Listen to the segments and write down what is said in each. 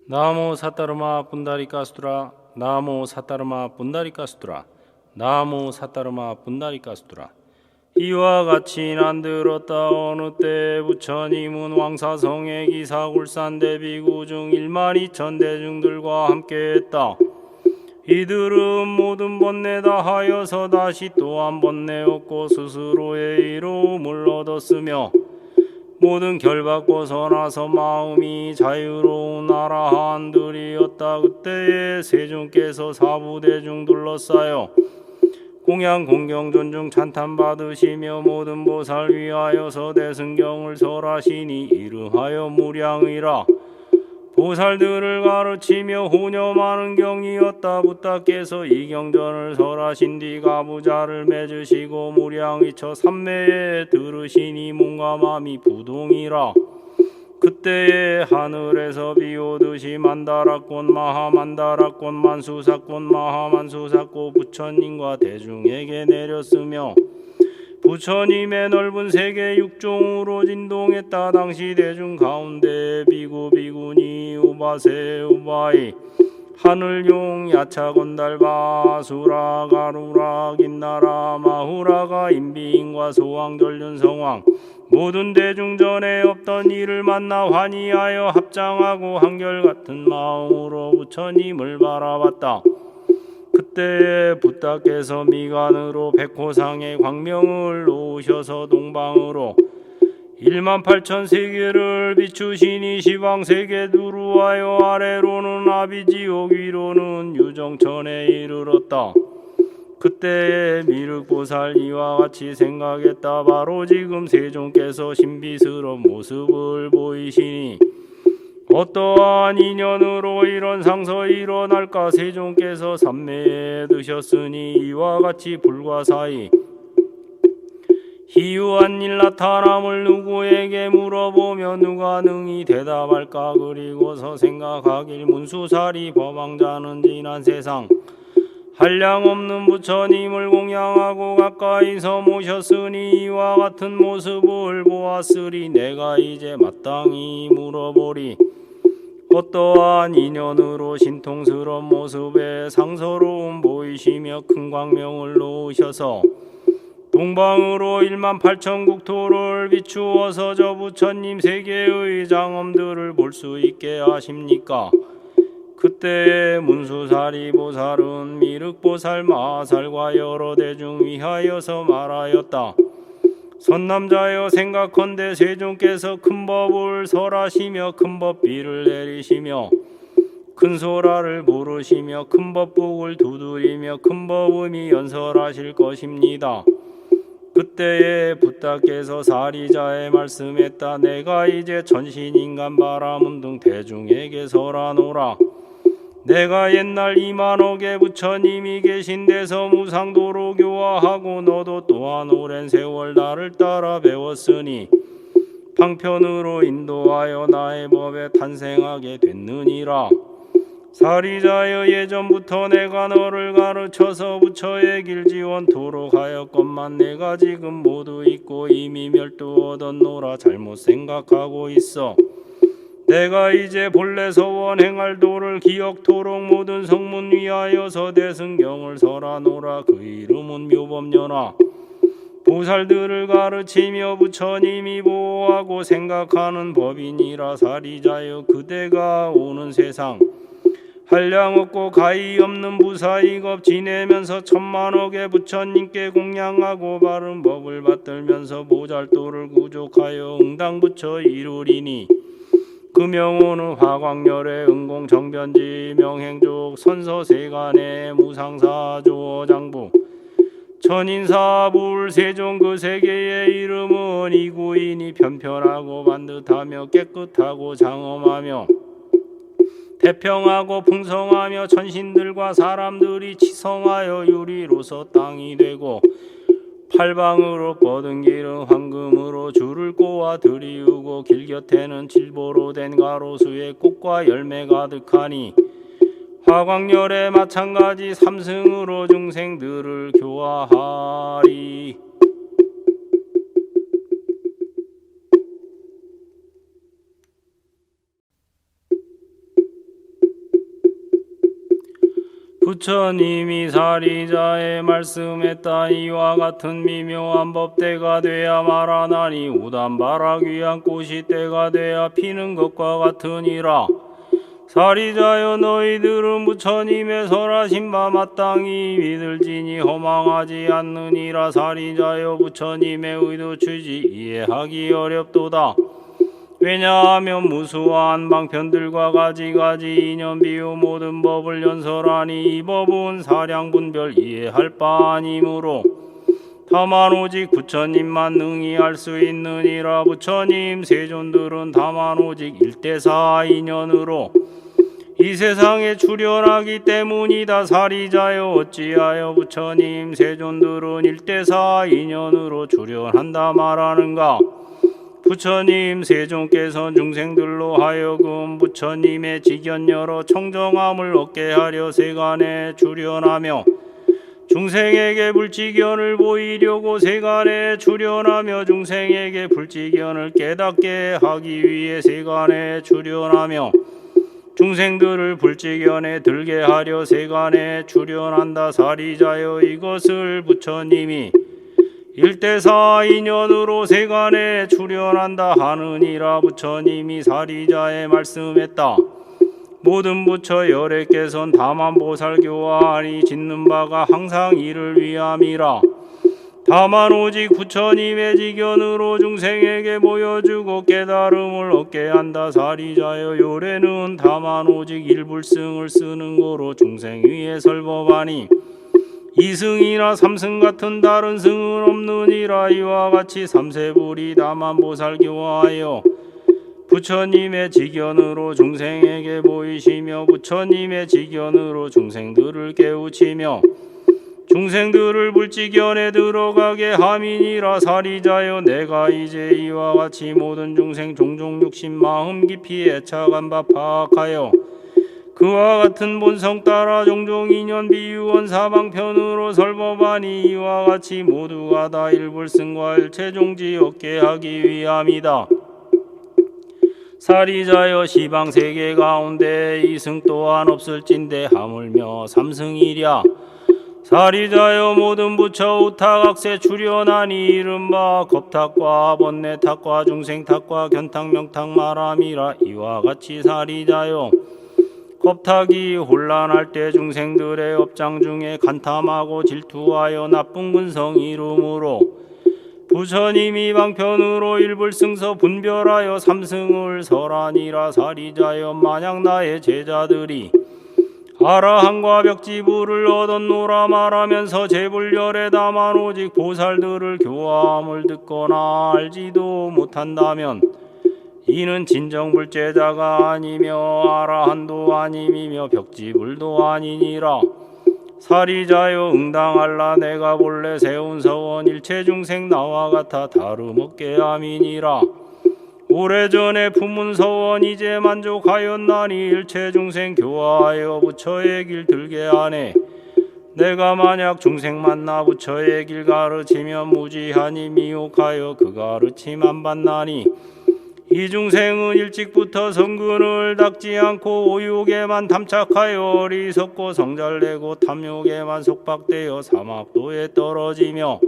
나모 사타르마 분다리카스투라 나모 사타르마 분다리카스투라 나모 사타르마 분다리카스투라. 이와 같이 난 들었다. 어느 때 부처님은 왕사성의 기사굴산 대비구중 1만 2천 대중들과 함께했다. 이들은 모든 번뇌 다 하여서 다시 또 한 번뇌 얻고 스스로의 이로움을 얻었으며 모든 결박 벗어나서 마음이 자유로운 아라한들이었다. 그때에 세존께서 사부대중 둘러싸여 공양 공경 존중 찬탄 받으시며 모든 보살 위하여서 대승경을 설하시니 이르하여 무량의라. 보살들을 가르치며 호념하는 경이었다. 부타께서 이 경전을 설하신 뒤 가부자를 맺으시고 무량의처 삼매에 들으시니 몸과 마음이 부동이라. 그때에 하늘에서 비오듯이 만다라꽃 마하만다라꽃 만수사꽃 마하만수사꽃 부처님과 대중에게 내렸으며 부처님의 넓은 세계 육종으로 진동했다. 당시 대중 가운데 비구 비구니 우바세 우바이 하늘용 야차건달 바수라 가루라 긴나라 마후라가 인비인과 소왕전륜 성왕 모든 대중 전에 없던 이를 만나 환희하여 합장하고 한결같은 마음으로 부처님을 바라봤다. 그때에 부타께서 미간으로 백호상의 광명을 놓으셔서 동방으로 1만 8천 세계를 비추시니 시방세계 두루하여 아래로는 아비지옥 위로는 유정천에 이르렀다. 그때에 미륵보살 이와 같이 생각했다. 바로 지금 세존께서 신비스러운 모습을 보이시니 어떠한 인연으로 이런 상서 일어날까. 세존께서 삼매에 드셨으니 이와 같이 불과사이 희유한 일 나타남을 누구에게 물어보며 누가 능히 대답할까. 그리고서 생각하길 문수살이 법왕자는 지난 세상 한량없는 부처님을 공양하고 가까이서 모셨으니 이와 같은 모습을 보았으리. 내가 이제 마땅히 물어보리. 어떠한 인연으로 신통스러운 모습에 상서로움 보이시며 큰 광명을 놓으셔서 동방으로 1만 8천 국토를 비추어서 저 부처님 세계의 장엄들을 볼 수 있게 하십니까? 그때에 문수사리 보살은 미륵보살 마하살과 여러 대중 위하여서 말하였다. 선남자여 생각컨대 세존께서 큰 법을 설하시며 큰 법비를 내리시며 큰 소라를 부르시며 큰 법북을 두드리며 큰 법음이 연설하실 것입니다. 그때에 부타께서 사리자에 말씀했다. 내가 이제 천신인간 바라문등 대중에게 설하노라. 내가 옛날 2만억의 부처님이 계신 데서 무상도로 교화하고 너도 또한 오랜 세월 나를 따라 배웠으니 방편으로 인도하여 나의 법에 탄생하게 됐느니라. 사리자여 예전부터 내가 너를 가르쳐서 부처의 길 지원토록 하였건만 내가 지금 모두 잊고 이미 멸두 얻었노라. 잘못 생각하고 있어. 내가 이제 본래 서원 행할 도를 기억토록 모든 성문 위하여서 대승경을 설하노라. 그 이름은 묘법녀나. 보살들을 가르치며 부처님이 보호하고 생각하는 법이니라. 사리자여 그대가 오는 세상 한량없고 가히 없는 부사익업 지내면서 천만억의 부처님께 공양하고 바른 법을 받들면서 모잘도를 구족하여 응당부처 이루리니 그 명호는 화광열의 응공정변지 명행족 선서세간의 무상사조 장부 천인사불 세존 그 세계의 이름은 이구인이 편편하고 반듯하며 깨끗하고 장엄하며 태평하고 풍성하며 천신들과 사람들이 치성하여 유리로서 땅이 되고 팔방으로 뻗은 길은 황금으로 줄을 꼬아 들이우고 길 곁에는 질보로 된 가로수에 꽃과 열매 가득하니 화광열에 마찬가지 삼승으로 중생들을 교화하리. 부처님이 사리자의 말씀했다. 이와 같은 미묘한 법대가 돼야 말하나니 우담바라 귀한 꽃이 때가 돼야 피는 것과 같으니라. 사리자여 너희들은 부처님의 설하신 바 마땅히 믿을지니 허망하지 않느니라. 사리자여 부처님의 의도 취지 이해하기 어렵도다. 왜냐하면 무수한 방편들과 가지가지 이념 비유 모든 법을 연설하니 이 법은 사량 분별 이해할 바 아니므로 다만 오직 부처님만 능히 알 수 있느니라. 부처님 세존들은 다만 오직 일대사 인연으로 이 세상에 출현하기 때문이다. 사리자여 어찌하여 부처님 세존들은 일대사 인연으로 출현한다 말하는가. 부처님 세존께서 중생들로 하여금 부처님의 직연여러 청정함을 얻게 하려 세간에 출현하며 중생에게 불직연을 보이려고 세간에 출현하며 중생에게 불직연을 깨닫게 하기 위해 세간에 출현하며 중생들을 불직연에 들게 하려 세간에 출현한다. 사리자여 이것을 부처님이 일대사 인연으로 세간에 출현한다 하느니라. 부처님이 사리자에 말씀했다. 모든 부처 열애께선 다만 보살교화하니 짓는 바가 항상 이를 위함이라. 다만 오직 부처님의 직연으로 중생에게 보여주고 깨달음을 얻게 한다. 사리자여 요래는 다만 오직 일불승을 쓰는 거로 중생 위에 설법하니 이승이나 삼승 같은 다른 승은 없느니라. 이와 같이 삼세불이 다만 보살교화하여 부처님의 직연으로 중생에게 보이시며 부처님의 직연으로 중생들을 깨우치며 중생들을 불직연에 들어가게 함이니라. 사리자여 내가 이제 이와 같이 모든 중생 종종 육신 마음 깊이 애착한 바 파악하여 그와 같은 본성 따라 종종 인연 비유원 사방편으로 설법하니 이와 같이 모두가 다 일불승과 일체종지 얻게 하기 위함이다. 사리자여 시방세계 가운데 이승 또한 없을진대 하물며 삼승이랴. 사리자여 모든 부처 우타각세 출현하니 이른바 겁탁과 번뇌탁과 중생탁과 견탁 명탁 말함이라. 이와 같이 사리자여 겁탁이 혼란할 때 중생들의 업장 중에 간탐하고 질투하여 나쁜 근성이 이름으로 부처님이 방편으로 일불승서 분별하여 삼승을 설하니라. 사리자여 만약 나의 제자들이 아라한과 벽지부를 얻었노라 말하면서 제불열에 다만 오직 보살들을 교화함을 듣거나 알지도 못한다면 이는 진정불제자가 아니며 아라한도 아님이며 벽지불도 아니니라. 사리자여 응당할라. 내가 본래 세운 서원 일체중생 나와 같아 다름없게 함이니라. 오래전에 품은 서원 이제 만족하였나니 일체중생 교화하여 부처의 길 들게 하네. 내가 만약 중생 만나 부처의 길 가르치면 무지하니 미혹하여 그 가르침 안 받나니 이 중생은 일찍부터 성근을 닦지 않고 오욕에만 탐착하여 어리석고 성잘내고 탐욕에만 속박되어 사막도에 떨어지며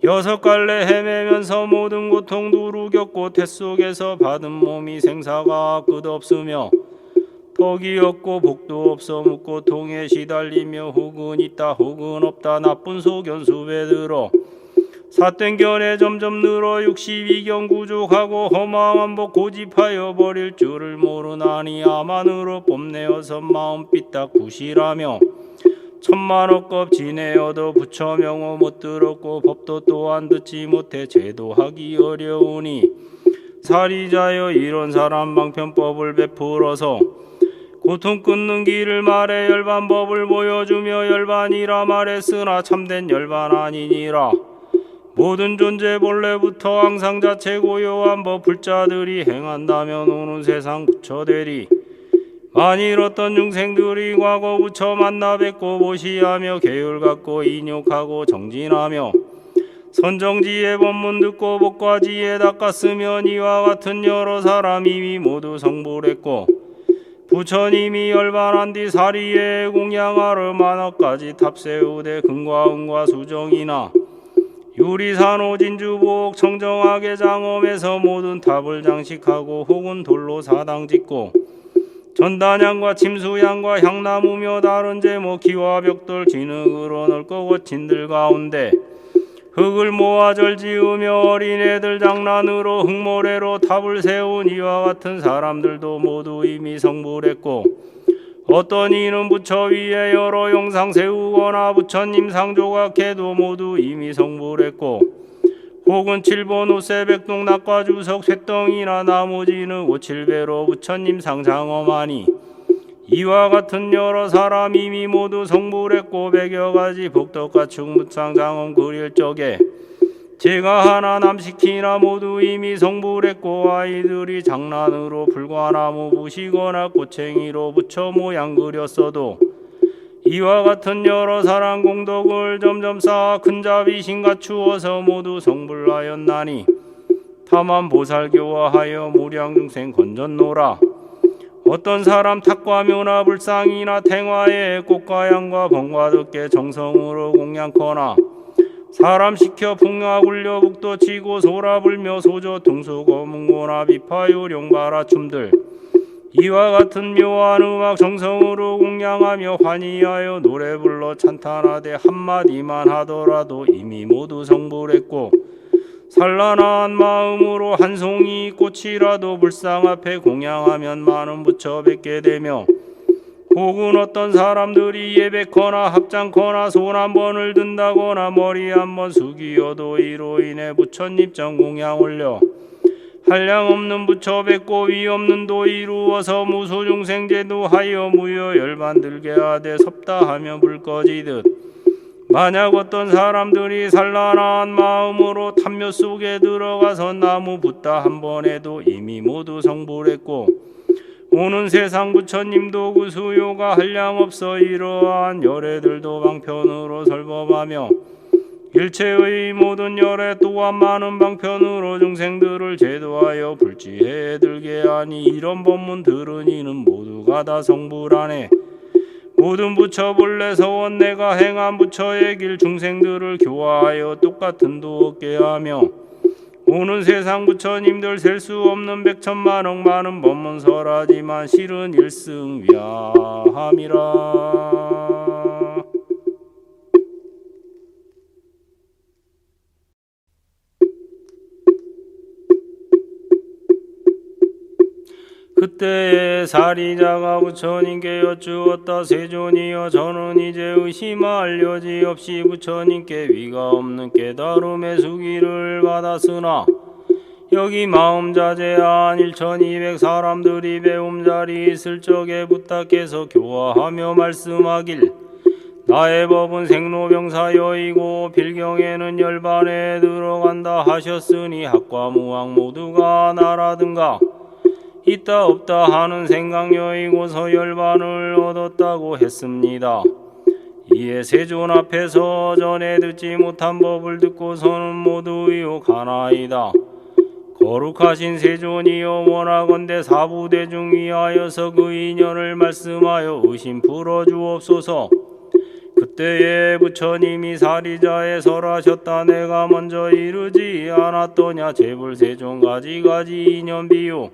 여섯 갈래 헤매면서 모든 고통 두루 겪고 태 속에서 받은 몸이 생사가 끝없으며 덕이 없고 복도 없어 묻고 통에 시달리며 혹은 있다 혹은 없다 나쁜 소견수에 들어 사땡견에 점점 늘어 62경 구족하고 허망한 법 고집하여 버릴 줄을 모르나니 아만으로 뽐내어서 마음 삐딱 부실하며 천만억겁 지내어도 부처 명호 못 들었고 법도 또한 듣지 못해 제도하기 어려우니 사리자여 이런 사람 방편법을 베풀어서 고통 끊는 길을 말해 열반법을 보여주며 열반이라 말했으나 참된 열반 아니니라. 모든 존재 본래부터 항상 자체 고요한 법 불자들이 행한다면 오는 세상 부처되리. 만일 어떤 중생들이 과거 부처 만나 뵙고 보시하며 계율 갖고 인욕하고 정진하며 선정지의 법문 듣고 복과지에 닦았으면 이와 같은 여러 사람 이미 모두 성불했고 부처님이 열반한 뒤 사리에 공양하러 만화까지 탑세우되 금과 은과 수정이나 유리산호 진주복 청정하게 장엄해서 모든 탑을 장식하고 혹은 돌로 사당짓고 전단향과 침수향과 향나무며 다른 제목 기와 벽돌 진흙으로 넓고 거친 들 가운데 흙을 모아 절지으며 어린애들 장난으로 흙모래로 탑을 세운 이와 같은 사람들도 모두 이미 성불했고 어떤 이는 부처 위에 여러 영상 세우거나 부처님 상조각해도 모두 이미 성불했고 혹은 칠본 우세 백동 낙과 주석 쇠덩이나 나무지는 오칠배로 부처님 상 장엄하니 이와 같은 여러 사람 이미 모두 성불했고 백여 가지 복덕가축 무상 장엄 그릴 적에 제가 하나 남시키나 모두 이미 성불했고 아이들이 장난으로 불과나무 부시거나 꼬챙이로 부처 모양 그렸어도 이와 같은 여러 사람 공덕을 점점 쌓아 큰 자비심 갖추어서 모두 성불하였나니 다만 보살교화하여 무량중생 건졌노라. 어떤 사람 탁과 묘나 불상이나 탱화에 꽃과 향과 번과 덕계 정성으로 공양거나 사람 시켜 풍화 굴려 북도 치고 소라 불며 소저 둥수 거문고나 비파요 룡바라 춤들 이와 같은 묘한 음악 정성으로 공양하며 환희하여 노래 불러 찬탄하되 한마디만 하더라도 이미 모두 성불했고 산란한 마음으로 한 송이 꽃이라도 불상 앞에 공양하면 많은 부처 뵙게 되며 혹은 어떤 사람들이 예배거나 합장거나 손 한 번을 든다거나 머리 한 번 숙이어도 이로 인해 부처님 전 공양 올려 한량없는 부처 뵙고 위없는 도 이루어서 무소중생제도 하여 무여 열반들게 하되 섭다하며 불 꺼지듯 만약 어떤 사람들이 산란한 마음으로 탐묘 속에 들어가서 나무 붓다 한 번에도 이미 모두 성불했고 오는 세상 부처님도 그 수요가 한량없어 이러한 열애들도 방편으로 설법하며 일체의 모든 열애 또한 많은 방편으로 중생들을 제도하여 불지해 들게 하니 이런 법문들은 이는 모두가 다 성불하네. 모든 부처 본래 서원 내가 행한 부처의 길 중생들을 교화하여 똑같은 도 얻게 하며 오는 세상 부처님들 셀 수 없는 백천만억 많은 법문설하지만 실은 일승위함이라. 그때에 사리자가 부처님께 여쭈었다. 세존이여 저는 이제 의심할 여지 없이 부처님께 위가 없는 깨달음의 수기를 받았으나 여기 마음자제한 1200 사람들이 배움 자리 있을 적에 부탁해서 교화하며 말씀하길 나의 법은 생로병사여이고 필경에는 열반에 들어간다 하셨으니 학과 무학 모두가 나라든가 있다 없다 하는 생각여이고서 열반을 얻었다고 했습니다. 이에 세존 앞에서 전에 듣지 못한 법을 듣고서는 모두 의혹하나이다. 거룩하신 세존이여 원하건대 사부대중 위하여서 그 인연을 말씀하여 의심 풀어주옵소서. 그때에 부처님이 사리자에 설하셨다. 내가 먼저 이르지 않았더냐. 제불세존 가지가지 인연비요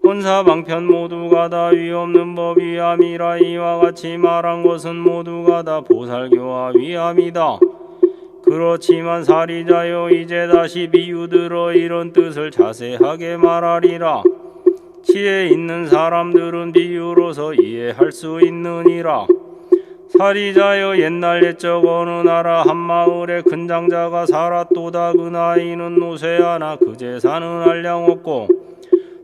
혼사방편 모두가 다 위없는 법이함이라. 이와 같이 말한 것은 모두가 다 보살교화 위함이다. 그렇지만 사리자여 이제 다시 비유들어 이런 뜻을 자세하게 말하리라. 지혜 있는 사람들은 비유로서 이해할 수 있느니라. 사리자여 옛날 옛적 어느 나라 한 마을에 큰 장자가 살았도다. 그 나이는 노쇠하나 그 재산은 한량없고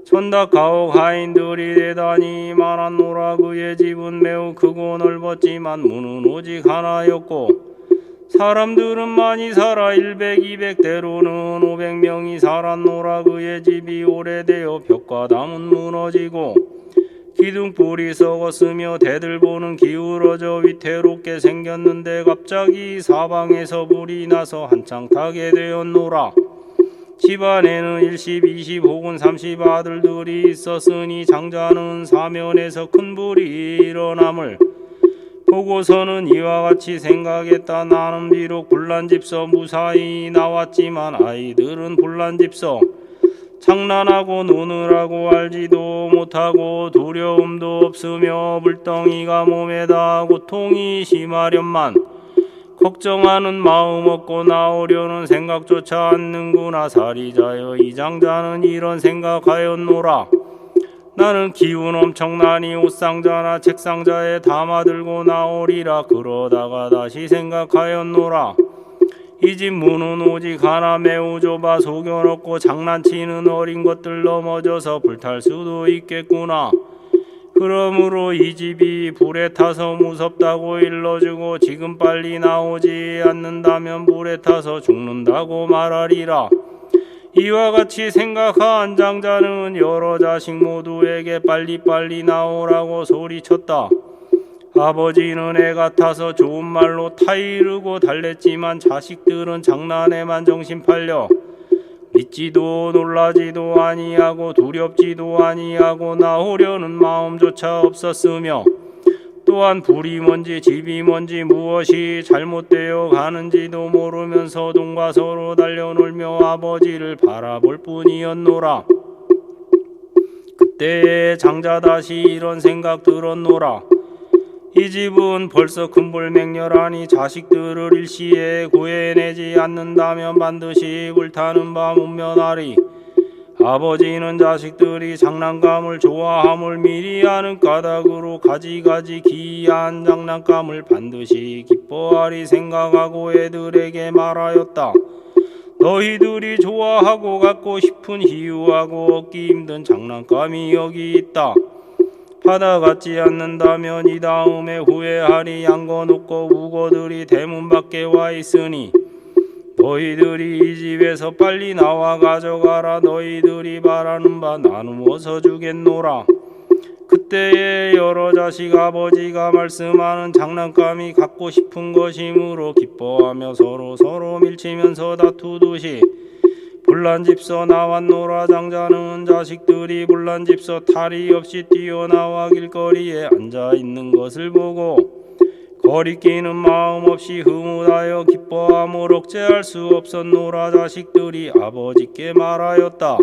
천닥 가옥 하인들이 대단히 많았노라. 그의 집은 매우 크고 넓었지만 문은 오직 하나였고 사람들은 많이 살아 100, 200대로는 500명이 살았노라. 그의 집이 오래되어 벽과 담은 무너지고 기둥불이 썩었으며 대들보는 기울어져 위태롭게 생겼는데 갑자기 사방에서 불이 나서 한창 타게 되었노라. 집안에는 10, 20 혹은 30 아들들이 있었으니 장자는 사면에서 큰 불이 일어남을 보고서는 이와 같이 생각했다. 나는 비록 불난집서 무사히 나왔지만 아이들은 불난집서 장난하고 노느라고 알지도 못하고 두려움도 없으며 불덩이가 몸에다 고통이 심하련만 걱정하는 마음 없고 나오려는 생각조차 않는구나. 사리자여, 이 장자는 이런 생각하였노라. 나는 기운 엄청나니 옷상자나 책상자에 담아들고 나오리라. 그러다가 다시 생각하였노라. 이 집 문은 오직 하나 매우 좁아 속여놓고 장난치는 어린 것들 넘어져서 불탈 수도 있겠구나. 그러므로 이 집이 불에 타서 무섭다고 일러주고 지금 빨리 나오지 않는다면 불에 타서 죽는다고 말하리라. 이와 같이 생각한 장자는 여러 자식 모두에게 빨리빨리 나오라고 소리쳤다. 아버지는 애 같아서 좋은 말로 타이르고 달랬지만 자식들은 장난에만 정신 팔려 믿지도 놀라지도 아니하고 두렵지도 아니하고 나오려는 마음조차 없었으며 또한 불이 뭔지 집이 뭔지 무엇이 잘못되어 가는지도 모르면서 동과 서로 달려놀며 아버지를 바라볼 뿐이었노라. 그때에 장자 다시 이런 생각 들었노라. 이 집은 벌써 큰불 맹렬하니 자식들을 일시에 구해내지 않는다면 반드시 불타는 밤 운면하리. 아버지는 자식들이 장난감을 좋아함을 미리 아는 까닭으로 가지가지 기이한 장난감을 반드시 기뻐하리 생각하고 애들에게 말하였다. 너희들이 좋아하고 갖고 싶은 희유하고 얻기 힘든 장난감이 여기 있다. 받아갖지 않는다면 이 다음에 후회하리. 양거놓고 우거들이 대문 밖에 와 있으니 너희들이 이 집에서 빨리 나와 가져가라. 너희들이 바라는 바 나누어서 주겠노라. 그때에 여러 자식 아버지가 말씀하는 장난감이 갖고 싶은 것이므로 기뻐하며 서로 밀치면서 다투듯이 불난집서 나왔노라. 장자는 자식들이 불난집서 탈이 없이 뛰어나와 길거리에 앉아있는 것을 보고 거리끼는 마음 없이 흐뭇하여 기뻐함을 억제할 수 없었노라. 자식들이 아버지께 말하였다.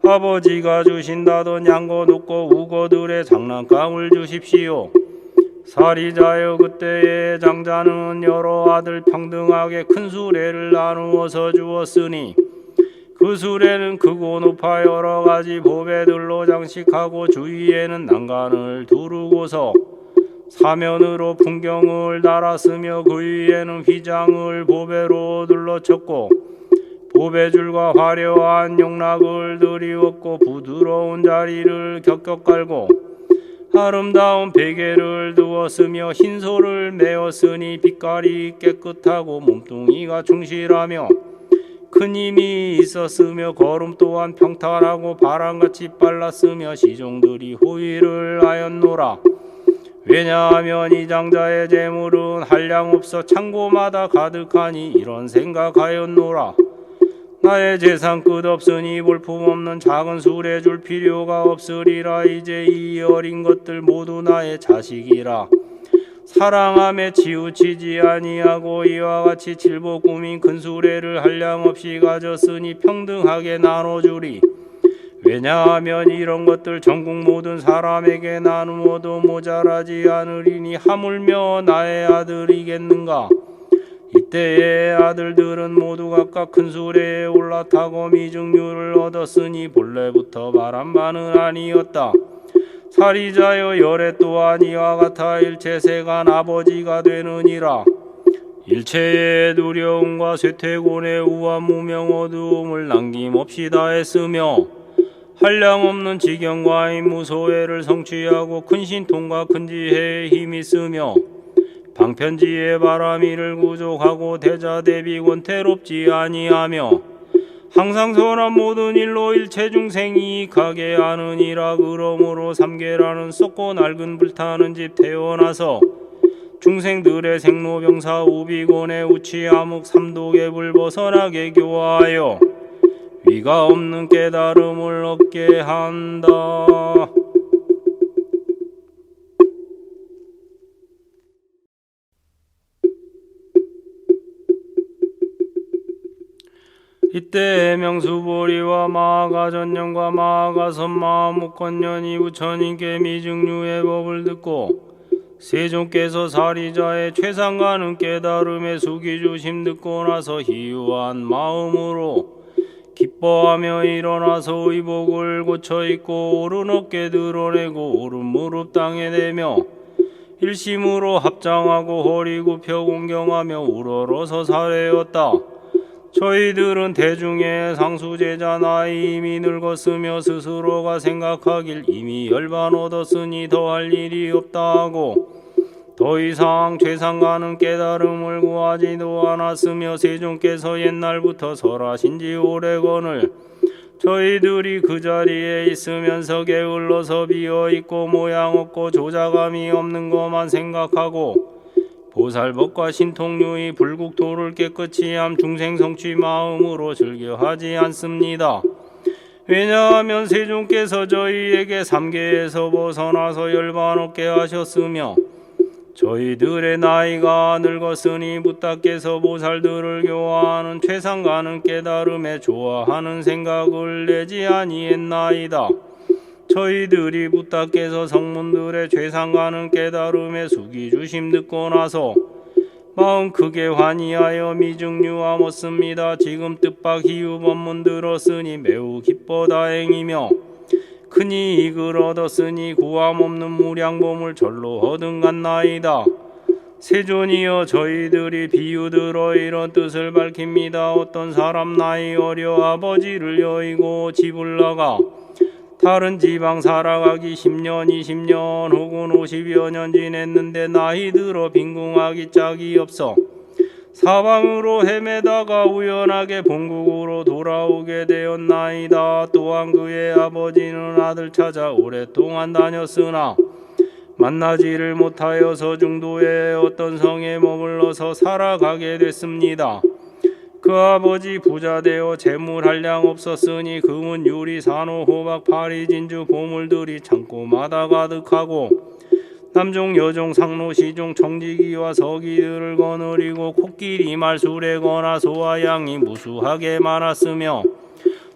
아버지가 주신다던 양거놓고 우거들의 장난감을 주십시오. 사리자여, 그때에 장자는 여러 아들 평등하게 큰 수레를 나누어서 주었으니 그 수레는 크고 높아 여러 가지 보배들로 장식하고 주위에는 난간을 두르고서 사면으로 풍경을 달았으며 그 위에는 휘장을 보배로 둘러쳤고 보배줄과 화려한 용락을 들이웠고 부드러운 자리를 격격 깔고 아름다운 베개를 두었으며 흰소를 메었으니 빛깔이 깨끗하고 몸뚱이가 충실하며 큰 힘이 있었으며 걸음 또한 평탄하고 바람같이 빨랐으며 시종들이 호의를 하였노라. 왜냐하면 이 장자의 재물은 한량없어 창고마다 가득하니 이런 생각하였노라. 나의 재산 끝없으니 볼품없는 작은 수레 줄 필요가 없으리라. 이제 이 어린 것들 모두 나의 자식이라. 사랑함에 치우치지 아니하고 이와 같이 질복 꾸민 큰 수레를 한량없이 가졌으니 평등하게 나눠주리. 왜냐하면 이런 것들 전국 모든 사람에게 나누어도 모자라지 않으리니 하물며 나의 아들이겠는가. 이때의 아들들은 모두 각각 큰 수레에 올라타고 미중류를 얻었으니 본래부터 바란 바는 아니었다. 사리자여, 열애 또한 이와 같아 일체세간 아버지가 되느니라. 일체의 두려움과 쇠퇴곤의 우와 무명 어두움을 남김없이 다했으며 한량없는 지경과 임무소회를 성취하고 큰 신통과 큰 지혜에 힘이 쓰며 방편지의 바람이를 구족하고 대자대비 권태롭지 아니하며 항상 선한 모든 일로 일체 중생이 이익하게 하느니라. 그러므로 삼계라는 썩고 낡은 불타는 집 태어나서 중생들의 생로병사 우비곤의 우치암흑 삼독의 불 벗어나게 교화하여 위가 없는 깨달음을 얻게 한다. 이때 명수보리와 마하가전년과 마하가선마 묵건년이 부처님께 미증류의 법을 듣고 세존께서 사리자의 최상가는 깨달음의 수기주심 듣고 나서 희유한 마음으로 기뻐하며 일어나서 의복을 고쳐 입고 오른 어깨 드러내고 오른 무릎 땅에 대며 일심으로 합장하고 허리 굽혀 공경하며 우러러서 사례었다. 저희들은 대중의 상수제자 나이 이미 늙었으며 스스로가 생각하길 이미 열반 얻었으니 더할 일이 없다 하고 더 이상 최상가는 깨달음을 구하지도 않았으며 세존께서 옛날부터 설하신지 오래건을 저희들이 그 자리에 있으면서 게을러서 비어있고 모양 없고 조자감이 없는 것만 생각하고 보살법과 신통류의 불국토를 깨끗이 함 중생성취 마음으로 즐겨하지 않습니다. 왜냐하면 세존께서 저희에게 삼계에서 벗어나서 열반 없게 하셨으며 저희들의 나이가 늙었으니 부탁께서 보살들을 교화하는 최상가는 깨달음에 좋아하는 생각을 내지 아니했나이다. 저희들이 부탁께서 성문들의 최상가는 깨달음의 수기주심 듣고 나서 마음 크게 환희하여 미증류와 묻습니다. 지금 뜻밖 희유 법문 들었으니 매우 기뻐 다행이며 크니 이글 얻었으니 구함 없는 무량보물 절로 얻은 같나이다. 세존이여 저희들이 비유들어 이런 뜻을 밝힙니다. 어떤 사람 나이 어려 아버지를 여의고 집을 나가 다른 지방 살아가기 10년, 20년 혹은 50여 년 지냈는데 나이 들어 빈궁하기 짝이 없어 사방으로 헤매다가 우연하게 본국으로 돌아오게 되었나이다. 또한 그의 아버지는 아들 찾아 오랫동안 다녔으나 만나지를 못하여서 중도의 어떤 성에 머물러서 살아가게 됐습니다. 그 아버지 부자되어 재물 한량 없었으니 금은 유리 산호 호박 파리 진주 보물들이 창고마다 가득하고 남종 여종 상로 시종 청지기와 서기들을 거느리고 코끼리 말술에 거나 소와 양이 무수하게 많았으며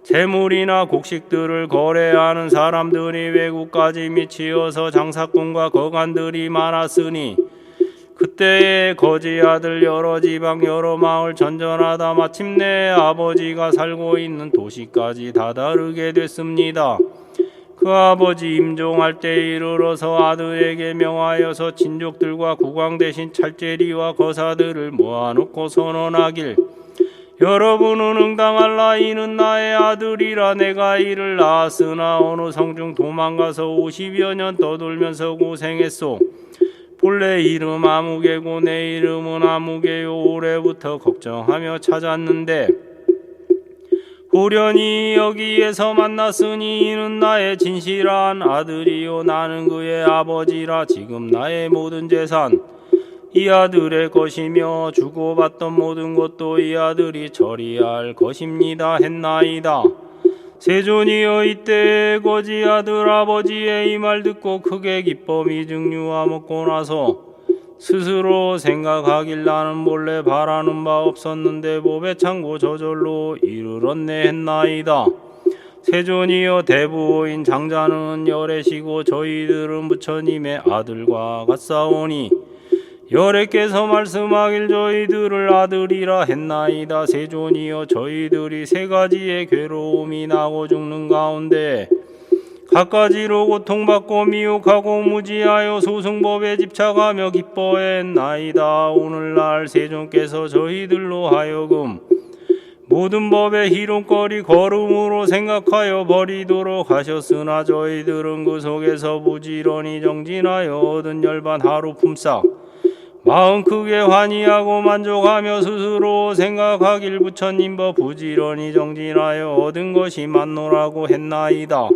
재물이나 곡식들을 거래하는 사람들이 외국까지 미치어서 장사꾼과 거간들이 많았으니 그때에 거지 아들 여러 지방 여러 마을 전전하다 마침내 아버지가 살고 있는 도시까지 다다르게 됐습니다. 그 아버지 임종할 때에 이르러서 아들에게 명하여서 친족들과 국왕 대신 찰제리와 거사들을 모아놓고 선언하길 여러분은 응당할라. 이는 나의 아들이라. 내가 이를 낳았으나 어느 성중 도망가서 50여 년 떠돌면서 고생했소. 본래 이름 아무개고 내 이름은 아무개요. 올해부터 걱정하며 찾았는데 호련히 여기에서 만났으니 이는 나의 진실한 아들이요 나는 그의 아버지라. 지금 나의 모든 재산 이 아들의 것이며 주고받던 모든 것도 이 아들이 처리할 것입니다 했나이다. 세존이여 이때 거지 아들 아버지의 이 말 듣고 크게 기뻐 미증류와 먹고 나서 스스로 생각하길 나는 본래 바라는 바 없었는데 법의 창고 저절로 이르렀네 했나이다. 세존이여 대부호인 장자는 열애시고 저희들은 부처님의 아들과 같사오니 열애께서 말씀하길 저희들을 아들이라 했나이다. 세존이여 저희들이 세 가지의 괴로움이 나고 죽는 가운데 갖가지로 고통받고 미혹하고 무지하여 소승법에 집착하며 기뻐했나이다. 오늘날 세존께서 저희들로 하여금 모든 법의 희롱거리 거름으로 생각하여 버리도록 하셨으나 저희들은 그 속에서 부지런히 정진하여 얻은 열반 하루 품삯 마음 크게 환희하고 만족하며 스스로 생각하길 부처님 법 부지런히 정진하여 얻은 것이 맞노라고 했나이다.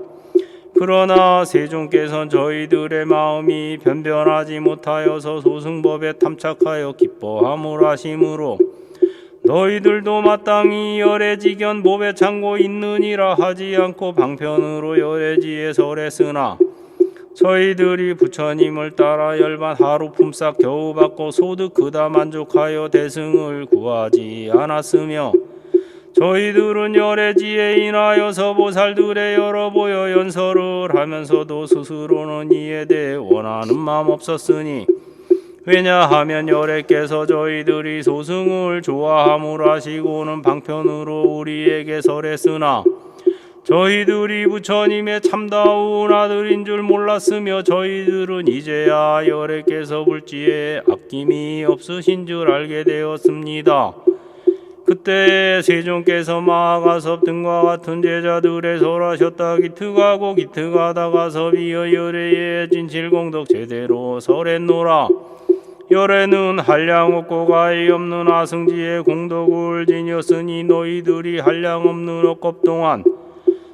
그러나 세존께서는 저희들의 마음이 변변하지 못하여서 소승법에 탐착하여 기뻐함을 하심으로 너희들도 마땅히 열애지견 법에 참고 있느니라 하지 않고 방편으로 열애지에 설했으나 저희들이 부처님을 따라 열반 하루 품삯 겨우 받고 소득 그다 만족하여 대승을 구하지 않았으며 저희들은 열애지에 인하여서 보살들의 여러 보여 연설을 하면서도 스스로는 이에 대해 원하는 마음 없었으니 왜냐하면 열애께서 저희들이 소승을 좋아함을 하시고는 방편으로 우리에게 설했으나 저희들이 부처님의 참다운 아들인 줄 몰랐으며 저희들은 이제야 열애께서 불지에 아낌이 없으신 줄 알게 되었습니다. 그때 세존께서 마하가섭 등과 같은 제자들의 설하셨다. 기특하고 기특하다가 섭이여 열애의 진실공덕 제대로 설했노라. 열애는 한량없고 가히 없는 아승지의 공덕을 지녔으니 너희들이 한량없는 억겁 동안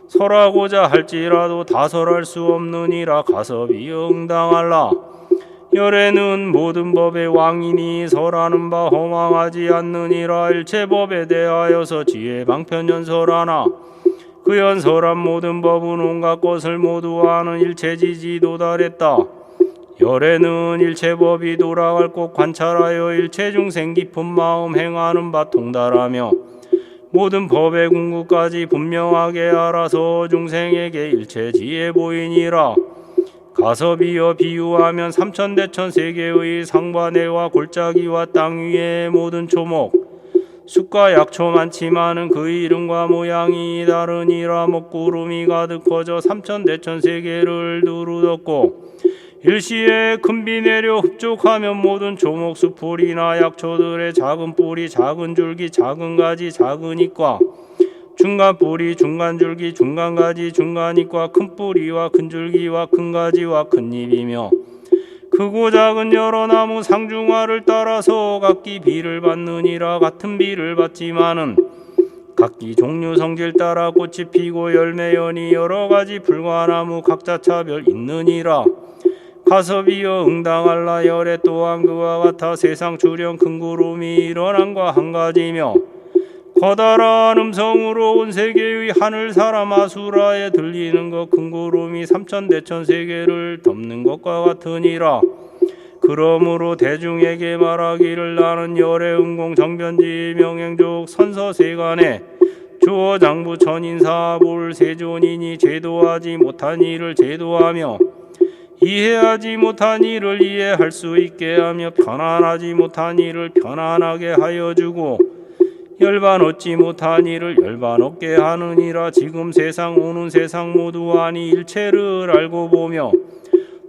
설하고자 할지라도 다 설할 수 없느니라. 가섭이여 응당할라. 열애는 모든 법의 왕이니 설하는 바 허망하지 않느니라. 일체법에 대하여서 지혜 방편 연설하나 그 연설한 모든 법은 온갖 것을 모두 아는 일체지지 도달했다. 열애는 일체법이 돌아갈 곳 관찰하여 일체중생 깊은 마음 행하는 바 통달하며 모든 법의 궁극까지 분명하게 알아서 중생에게 일체지혜 보이니라. 가섭이여 비유하면 삼천대천 세계의 상반해와 골짜기와 땅 위의 모든 초목 숲과 약초 많지만은 그 이름과 모양이 다르니라. 먹구름이 가득 퍼져 삼천대천 세계를 두루덮고 일시에 큰 비 내려 흡족하면 모든 초목 수풀이나 약초들의 작은 뿌리 작은 줄기 작은 가지 작은 잎과 중간 뿌리 중간 줄기 중간 가지 중간 잎과 큰 뿌리와 큰 줄기와 큰 가지와 큰 잎이며 크고 작은 여러 나무 상중하를 따라서 각기 비를 받느니라. 같은 비를 받지만은 각기 종류 성질 따라 꽃이 피고 열매 연이 여러 가지 불과나무 각자 차별 있느니라. 가섭이여 응당할라. 열애 또한 그와 같아 세상 주령 큰 구름이 일어난과 한 가지며 커다란 음성으로 온 세계의 하늘 사람 아수라에 들리는 것 큰 구름이 삼천대천 세계를 덮는 것과 같으니라. 그러므로 대중에게 말하기를 나는 열애 응공 정변지 명행족 선서세간에 주어 장부 천인사볼 세존이니 제도하지 못한 일을 제도하며 이해하지 못한 일을 이해할 수 있게 하며 편안하지 못한 일을 편안하게 하여 주고 열반 얻지 못한 일을 열반 얻게 하느니라. 지금 세상 오는 세상 모두 아니 일체를 알고 보며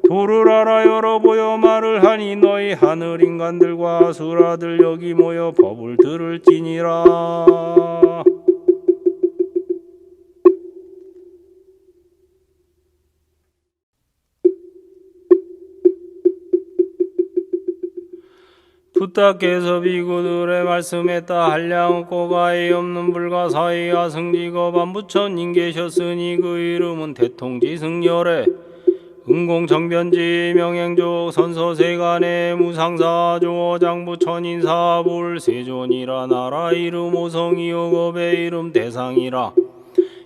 도를 알아 열어 보여 말을 하니 너희 하늘 인간들과 아수라들 여기 모여 법을 들을지니라. 부탁해서 비구들의 말씀했다. 한량없고 가히 없는 불과 사이와 승지거 반부처님 계셨으니 그 이름은 대통지승열애 응공정변지 명행족 선서세간의 무상사 조어장부 천인사볼 세존이라. 나라 이름 오성이요 겁의 이름 대상이라.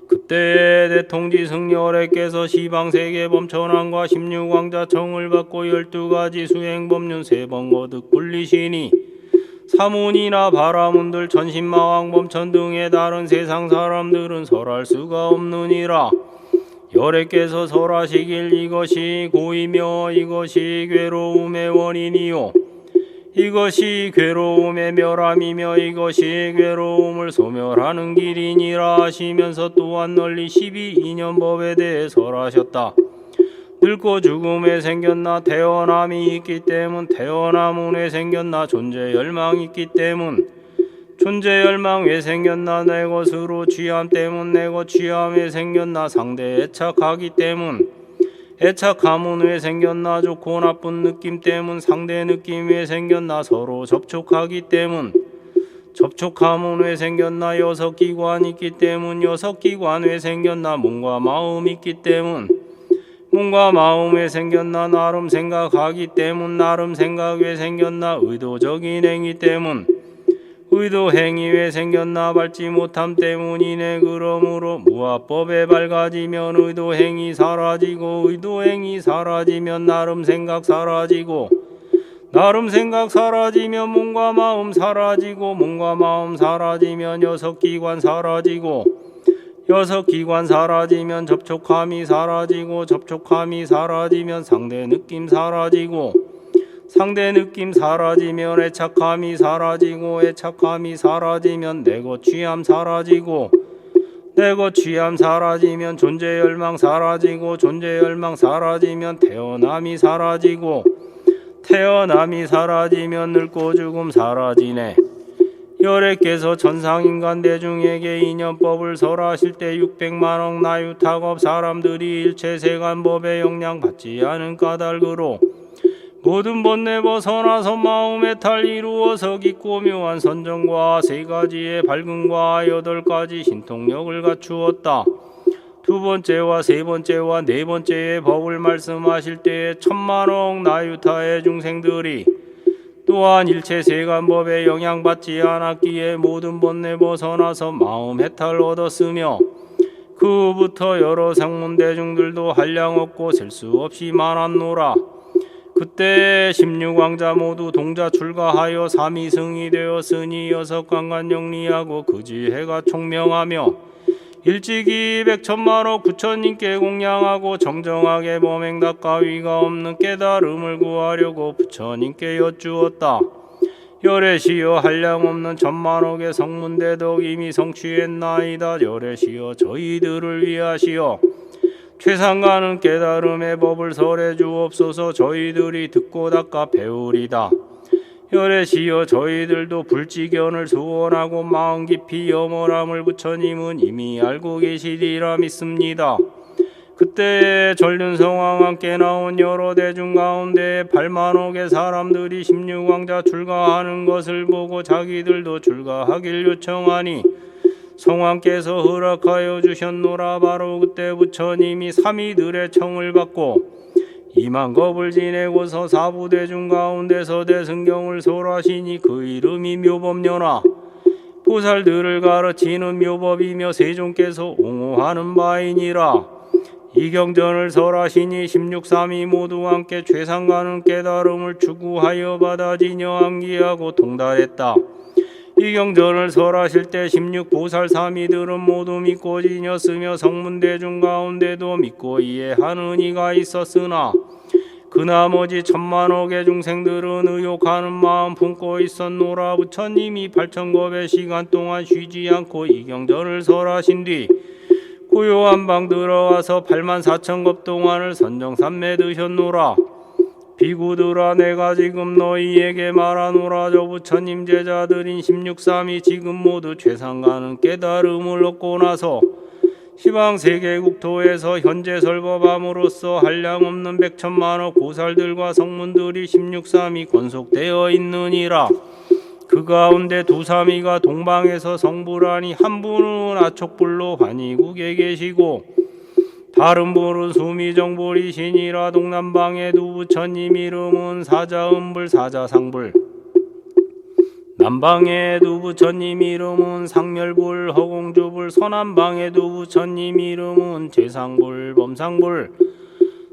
그때 대통지승열애께서 시방세계 범천왕과 16왕자청을 받고 12가지 수행법륜 3번 거듭 굴리시니 사문이나 바라문들 천신마왕 범천 등의 다른 세상 사람들은 설할 수가 없느니라. 열애께서 설하시길 이것이 고이며 이것이 괴로움의 원인이요 이것이 괴로움의 멸함이며 이것이 괴로움을 소멸하는 길이니라 하시면서 또한 널리 12인연법에 대해 설하셨다. 늙고 죽음에 생겼나 태어남이 있기 때문 태어남은 왜 생겼나 존재 열망이 있기 때문 존재 열망 왜 생겼나 내 것으로 취함 때문 내 것 취함에 생겼나 상대 애착하기 때문 애착함은 왜 생겼나 좋고 나쁜 느낌 때문 상대 느낌 왜 생겼나 서로 접촉하기 때문 접촉함은 왜 생겼나 6기관 있기 때문 6기관 왜 생겼나 몸과 마음 있기 때문 몸과 마음 왜 생겼나 나름 생각하기 때문 나름 생각 왜 생겼나 의도적인 행위 때문 의도 행위 왜 생겼나 밟지 못함 때문이네. 그러므로 무아법에 밝아지면 의도 행위 사라지고, 의도 행위 사라지면 나름 생각 사라지고, 나름 생각 사라지면 몸과 마음 사라지고, 몸과 마음 사라지면 여섯 기관 사라지고, 여섯 기관 사라지면 접촉함이 사라지고, 접촉함이 사라지면 상대 느낌 사라지고, 상대 느낌 사라지면 애착함이 사라지고, 애착함이 사라지면 내것 취함 사라지고, 내것 취함 사라지면 존재 열망 사라지고, 존재 열망 사라지면 태어남이 사라지고, 태어남이 사라지면 늙고 죽음 사라지네. 열애께서 천상인간 대중에게 인연법을 설하실 때 600만억 나유탁업 사람들이 일체 세간법에 영향받지 않은 까닭으로 모든 번뇌 벗어나서 마음의 탈 이루어서 깊고 묘한 선정과 세 가지의 밝음과 8가지 신통력을 갖추었다. 두 번째와 세 번째와 네 번째의 법을 말씀하실 때에 1000만억 나유타의 중생들이 또한 일체 세간법에 영향받지 않았기에 모든 번뇌 벗어나서 마음 해탈 얻었으며, 그 후부터 여러 상문대중들도 한량 없고 셀 수 없이 많았노라. 그때 16왕자 모두 동자 출가하여 삼위승이 되었으니 여섯 강간 영리하고 그지해가 총명하며 일찍이 100천만억 부처님께 공양하고 정정하게 범행답 가위가 없는 깨달음을 구하려고 부처님께 여쭈었다. 열애시여 한량 없는 천만억의 성문대덕 이미 성취했나이다. 열애시여 저희들을 위하시어 최상가는 깨달음의 법을 설해 주옵소서. 저희들이 듣고 닦아 배우리다. 열애시여 저희들도 불지견을 소원하고 마음 깊이 염원함을 부처님은 이미 알고 계시리라 믿습니다. 그때 전륜성왕 함께 나온 여러 대중 가운데 8만억의 사람들이 16왕자 출가하는 것을 보고 자기들도 출가하길 요청하니 성왕께서 허락하여 주셨노라. 바로 그때 부처님이 삼위들의 청을 받고 2만 겁을 지내고서 사부대중 가운데서 대승경을 설하시니 그 이름이 묘법녀나 보살들을 가르치는 묘법이며 세종께서 옹호하는 바이니라. 이 경전을 설하시니 16삼이 모두 함께 최상가는 깨달음을 추구하여 받아지녀 암기하고 통달했다. 이 경전을 설하실 때 16보살삼이들은 모두 믿고 지녔으며 성문대중 가운데도 믿고 이해하는 이가 있었으나 그 나머지 1000만억의 중생들은 의욕하는 마음 품고 있었노라. 부처님이 8천겁의 시간 동안 쉬지 않고 이 경전을 설하신 뒤 고요한 방 들어가서 84,000겁 동안을 선정삼매 드셨노라. 비구들아 내가 지금 너희에게 말하노라. 저 부처님 제자들인 16삼이 지금 모두 최상가는 깨달음을 얻고 나서 시방 세계국토에서 현재 설법함으로써 한량 없는 100천만억 보살들과 성문들이 16삼이 권속되어 있느니라. 그 가운데 두삼이가 동방에서 성불하니 한 분은 아촉불로 환희국에 계시고 다른 분은 수미정불이시니라. 동남방의 두 부처님 이름은 사자음불 사자상불, 남방의 두 부처님 이름은 상멸불 허공주불, 서남방의 두 부처님 이름은 재상불 범상불,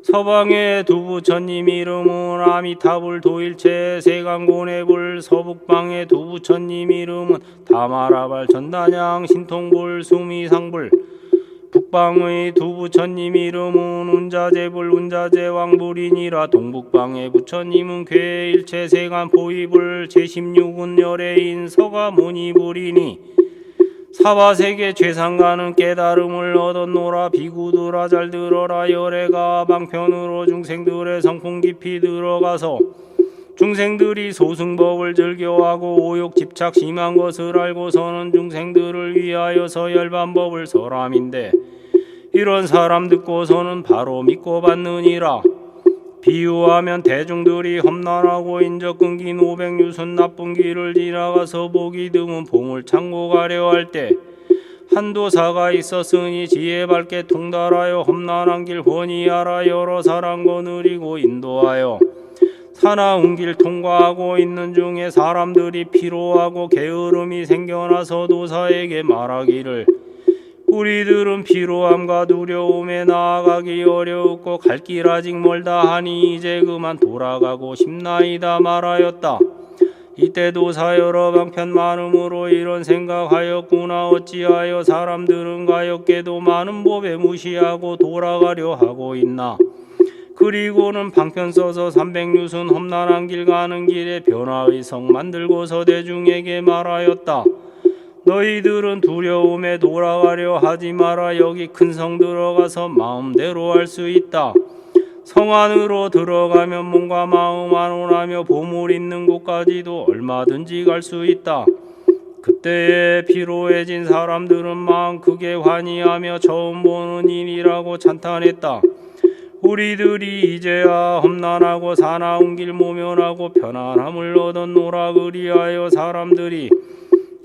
서방의 두 부처님 이름은 아미타불 도일체 세간고네불, 서북방의 두 부처님 이름은 다마라발 전단양 신통불 수미상불, 북방의 두 부처님 이름은 운자제불 운자제왕불이니라. 동북방의 부처님은 괴일체 세간 보이불 제16은 열애인 서가모니불이니 사바세계 최상가는 깨달음을 얻었노라. 비구들아 잘 들어라. 열애가 방편으로 중생들의 성품 깊이 들어가서 중생들이 소승법을 즐겨하고 오욕 집착 심한 것을 알고서는 중생들을 위하여서 열반법을 설함인데 이런 사람 듣고서는 바로 믿고 받느니라. 비유하면 대중들이 험난하고 인적 끊긴 500유순 나쁜 길을 지나가서 보기 드문 보물창고 가려 할 때 한도사가 있었으니 지혜 밝게 통달하여 험난한 길 훤히 알아 여러 사람 거느리고 인도하여 사나운 길 통과하고 있는 중에 사람들이 피로하고 게으름이 생겨나서 도사에게 말하기를 우리들은 피로함과 두려움에 나아가기 어려웠고 갈 길 아직 멀다 하니 이제 그만 돌아가고 싶나이다 말하였다. 이때 도사 여러 방편 많음으로 이런 생각하였구나. 어찌하여 사람들은 가엾게도 많은 법에 무시하고 돌아가려 하고 있나. 그리고는 방편 써서 300류순 험난한 길 가는 길에 변화의 성 만들고서 대중에게 말하였다. 너희들은 두려움에 돌아가려 하지 마라. 여기 큰 성 들어가서 마음대로 할 수 있다. 성 안으로 들어가면 몸과 마음 안온하며 보물 있는 곳까지도 얼마든지 갈 수 있다. 그때에 피로해진 사람들은 마음 크게 환희하며 처음 보는 일이라고 찬탄했다. 우리들이 이제야 험난하고 사나운 길 모면하고 편안함을 얻었노라. 그리하여 사람들이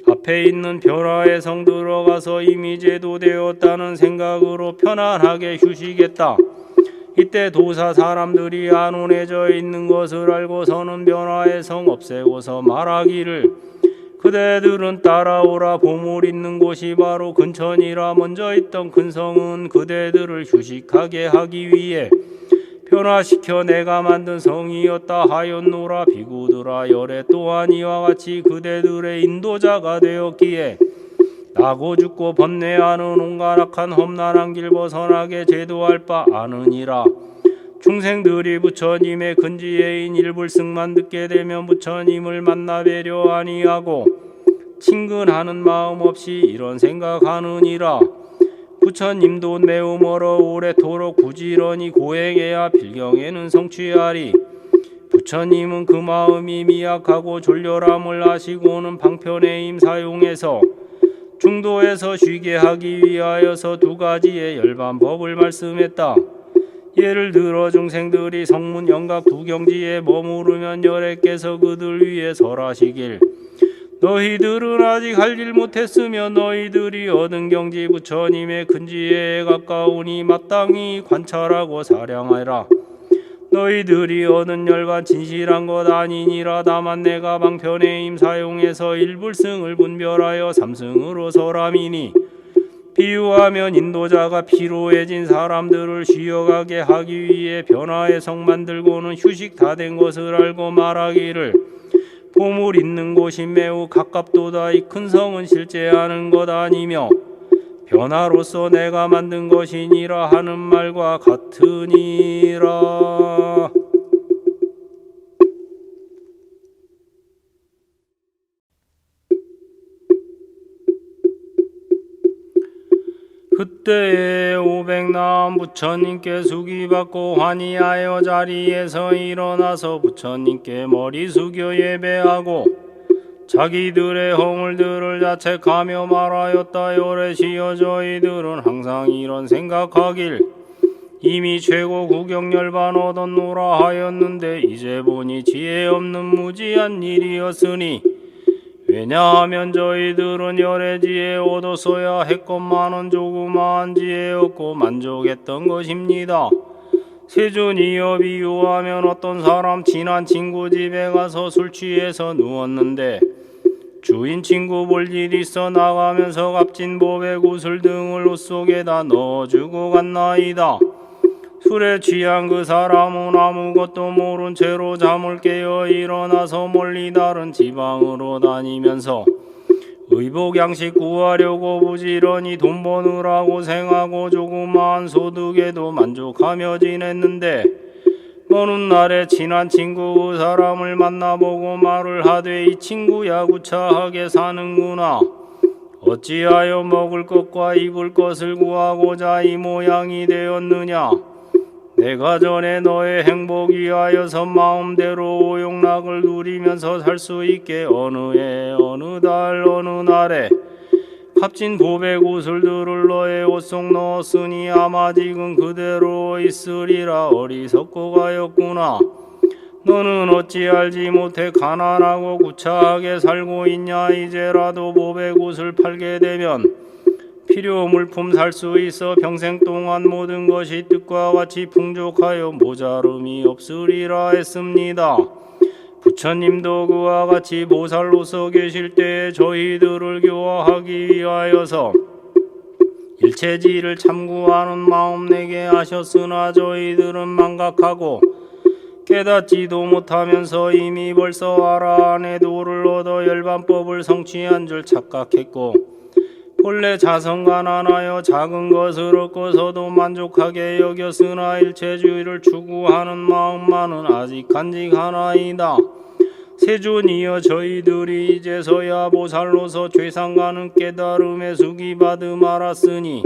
앞에 있는 변화의 성 들어가서 이미 제도되었다는 생각으로 편안하게 휴식했다. 이때 도사 사람들이 안온해져 있는 것을 알고서는 변화의 성 없애고서 말하기를 그대들은 따라오라. 보물 있는 곳이 바로 근처니라. 먼저 있던 큰 성은 그대들을 휴식하게 하기 위해 변화시켜 내가 만든 성이었다 하였노라. 비구들아 열애 또한 이와 같이 그대들의 인도자가 되었기에 나고 죽고 번뇌하는 온갖 악한 험난한 길 벗어나게 제도할 바 아느니라. 중생들이 부처님의 근지혜인 일불승만 듣게 되면 부처님을 만나 뵈려 아니하고 친근하는 마음 없이 이런 생각하느니라. 부처님도 매우 멀어 오래도록 부지런히 고행해야 필경에는 성취하리. 부처님은 그 마음이 미약하고 졸렬함을 아시고는 방편의 힘 사용해서 중도에서 쉬게 하기 위하여서 두 가지의 열반법을 말씀했다. 예를 들어 중생들이 성문 영각 두 경지에 머무르면 열애께서 그들 위에 설하시길 너희들은 아직 할 일 못했으며 너희들이 얻은 경지 부처님의 근지에 가까우니 마땅히 관찰하고 사량하라. 너희들이 얻은 열반 진실한 것 아니니라. 다만 내가 방편의 힘 사용해서 일불승을 분별하여 삼승으로 설함이니 비유하면 인도자가 피로해진 사람들을 쉬어가게 하기 위해 변화의 성 만들고는 휴식 다 된 것을 알고 말하기를 보물 있는 곳이 매우 가깝도다. 이 큰 성은 실제 하는 것 아니며 변화로서 내가 만든 것이니라 하는 말과 같으니라. 그때에 500나온 부처님께 수기받고 환희하여 자리에서 일어나서 부처님께 머리 숙여 예배하고 자기들의 허물들을 자책하며 말하였다. 요래시여 저희들은 항상 이런 생각하길 이미 최고 구경열반 얻었노라 하였는데 이제 보니 지혜 없는 무지한 일이었으니 왜냐하면 저희들은 열의 지혜 얻었어야 했건만은 조그마한 지혜 얻고 만족했던 것입니다. 세존이여 비유하면 어떤 사람 친한 친구 집에 가서 술 취해서 누웠는데 주인 친구 볼 일 있어 나가면서 값진 보배 구슬 등을 옷 속에다 넣어주고 갔나이다. 술에 취한 그 사람은 아무것도 모른 채로 잠을 깨어 일어나서 멀리 다른 지방으로 다니면서 의복 양식 구하려고 부지런히 돈 버느라 고생하고 조그마한 소득에도 만족하며 지냈는데 어느 날에 친한 친구 그 사람을 만나보고 말을 하되 이 친구야 구차하게 사는구나. 어찌하여 먹을 것과 입을 것을 구하고자 이 모양이 되었느냐. 내가 전에 너의 행복 위하여서 마음대로 오용락을 누리면서 살 수 있게 어느 해 어느 달 어느 날에 값진 보배 구슬들을 너의 옷 속 넣었으니 아마 지금 그대로 있으리라. 어리석고 가였구나. 너는 어찌 알지 못해 가난하고 구차하게 살고 있냐. 이제라도 보배 구슬 팔게 되면 필요 물품 살 수 있어 평생 동안 모든 것이 뜻과 같이 풍족하여 모자름이 없으리라 했습니다. 부처님도 그와 같이 보살로서 계실 때에 저희들을 교화하기 위하여서 일체지를 참구하는 마음 내게 하셨으나 저희들은 망각하고 깨닫지도 못하면서 이미 벌써 아라한의 도를 얻어 열반법을 성취한 줄 착각했고 본래 자성가난하여 작은 것을 얻고서도 만족하게 여겼으나 일체주의를 추구하는 마음만은 아직 간직하나이다. 세존이여 저희들이 이제서야 보살로서 최상가는 깨달음에 수기받음 알았으니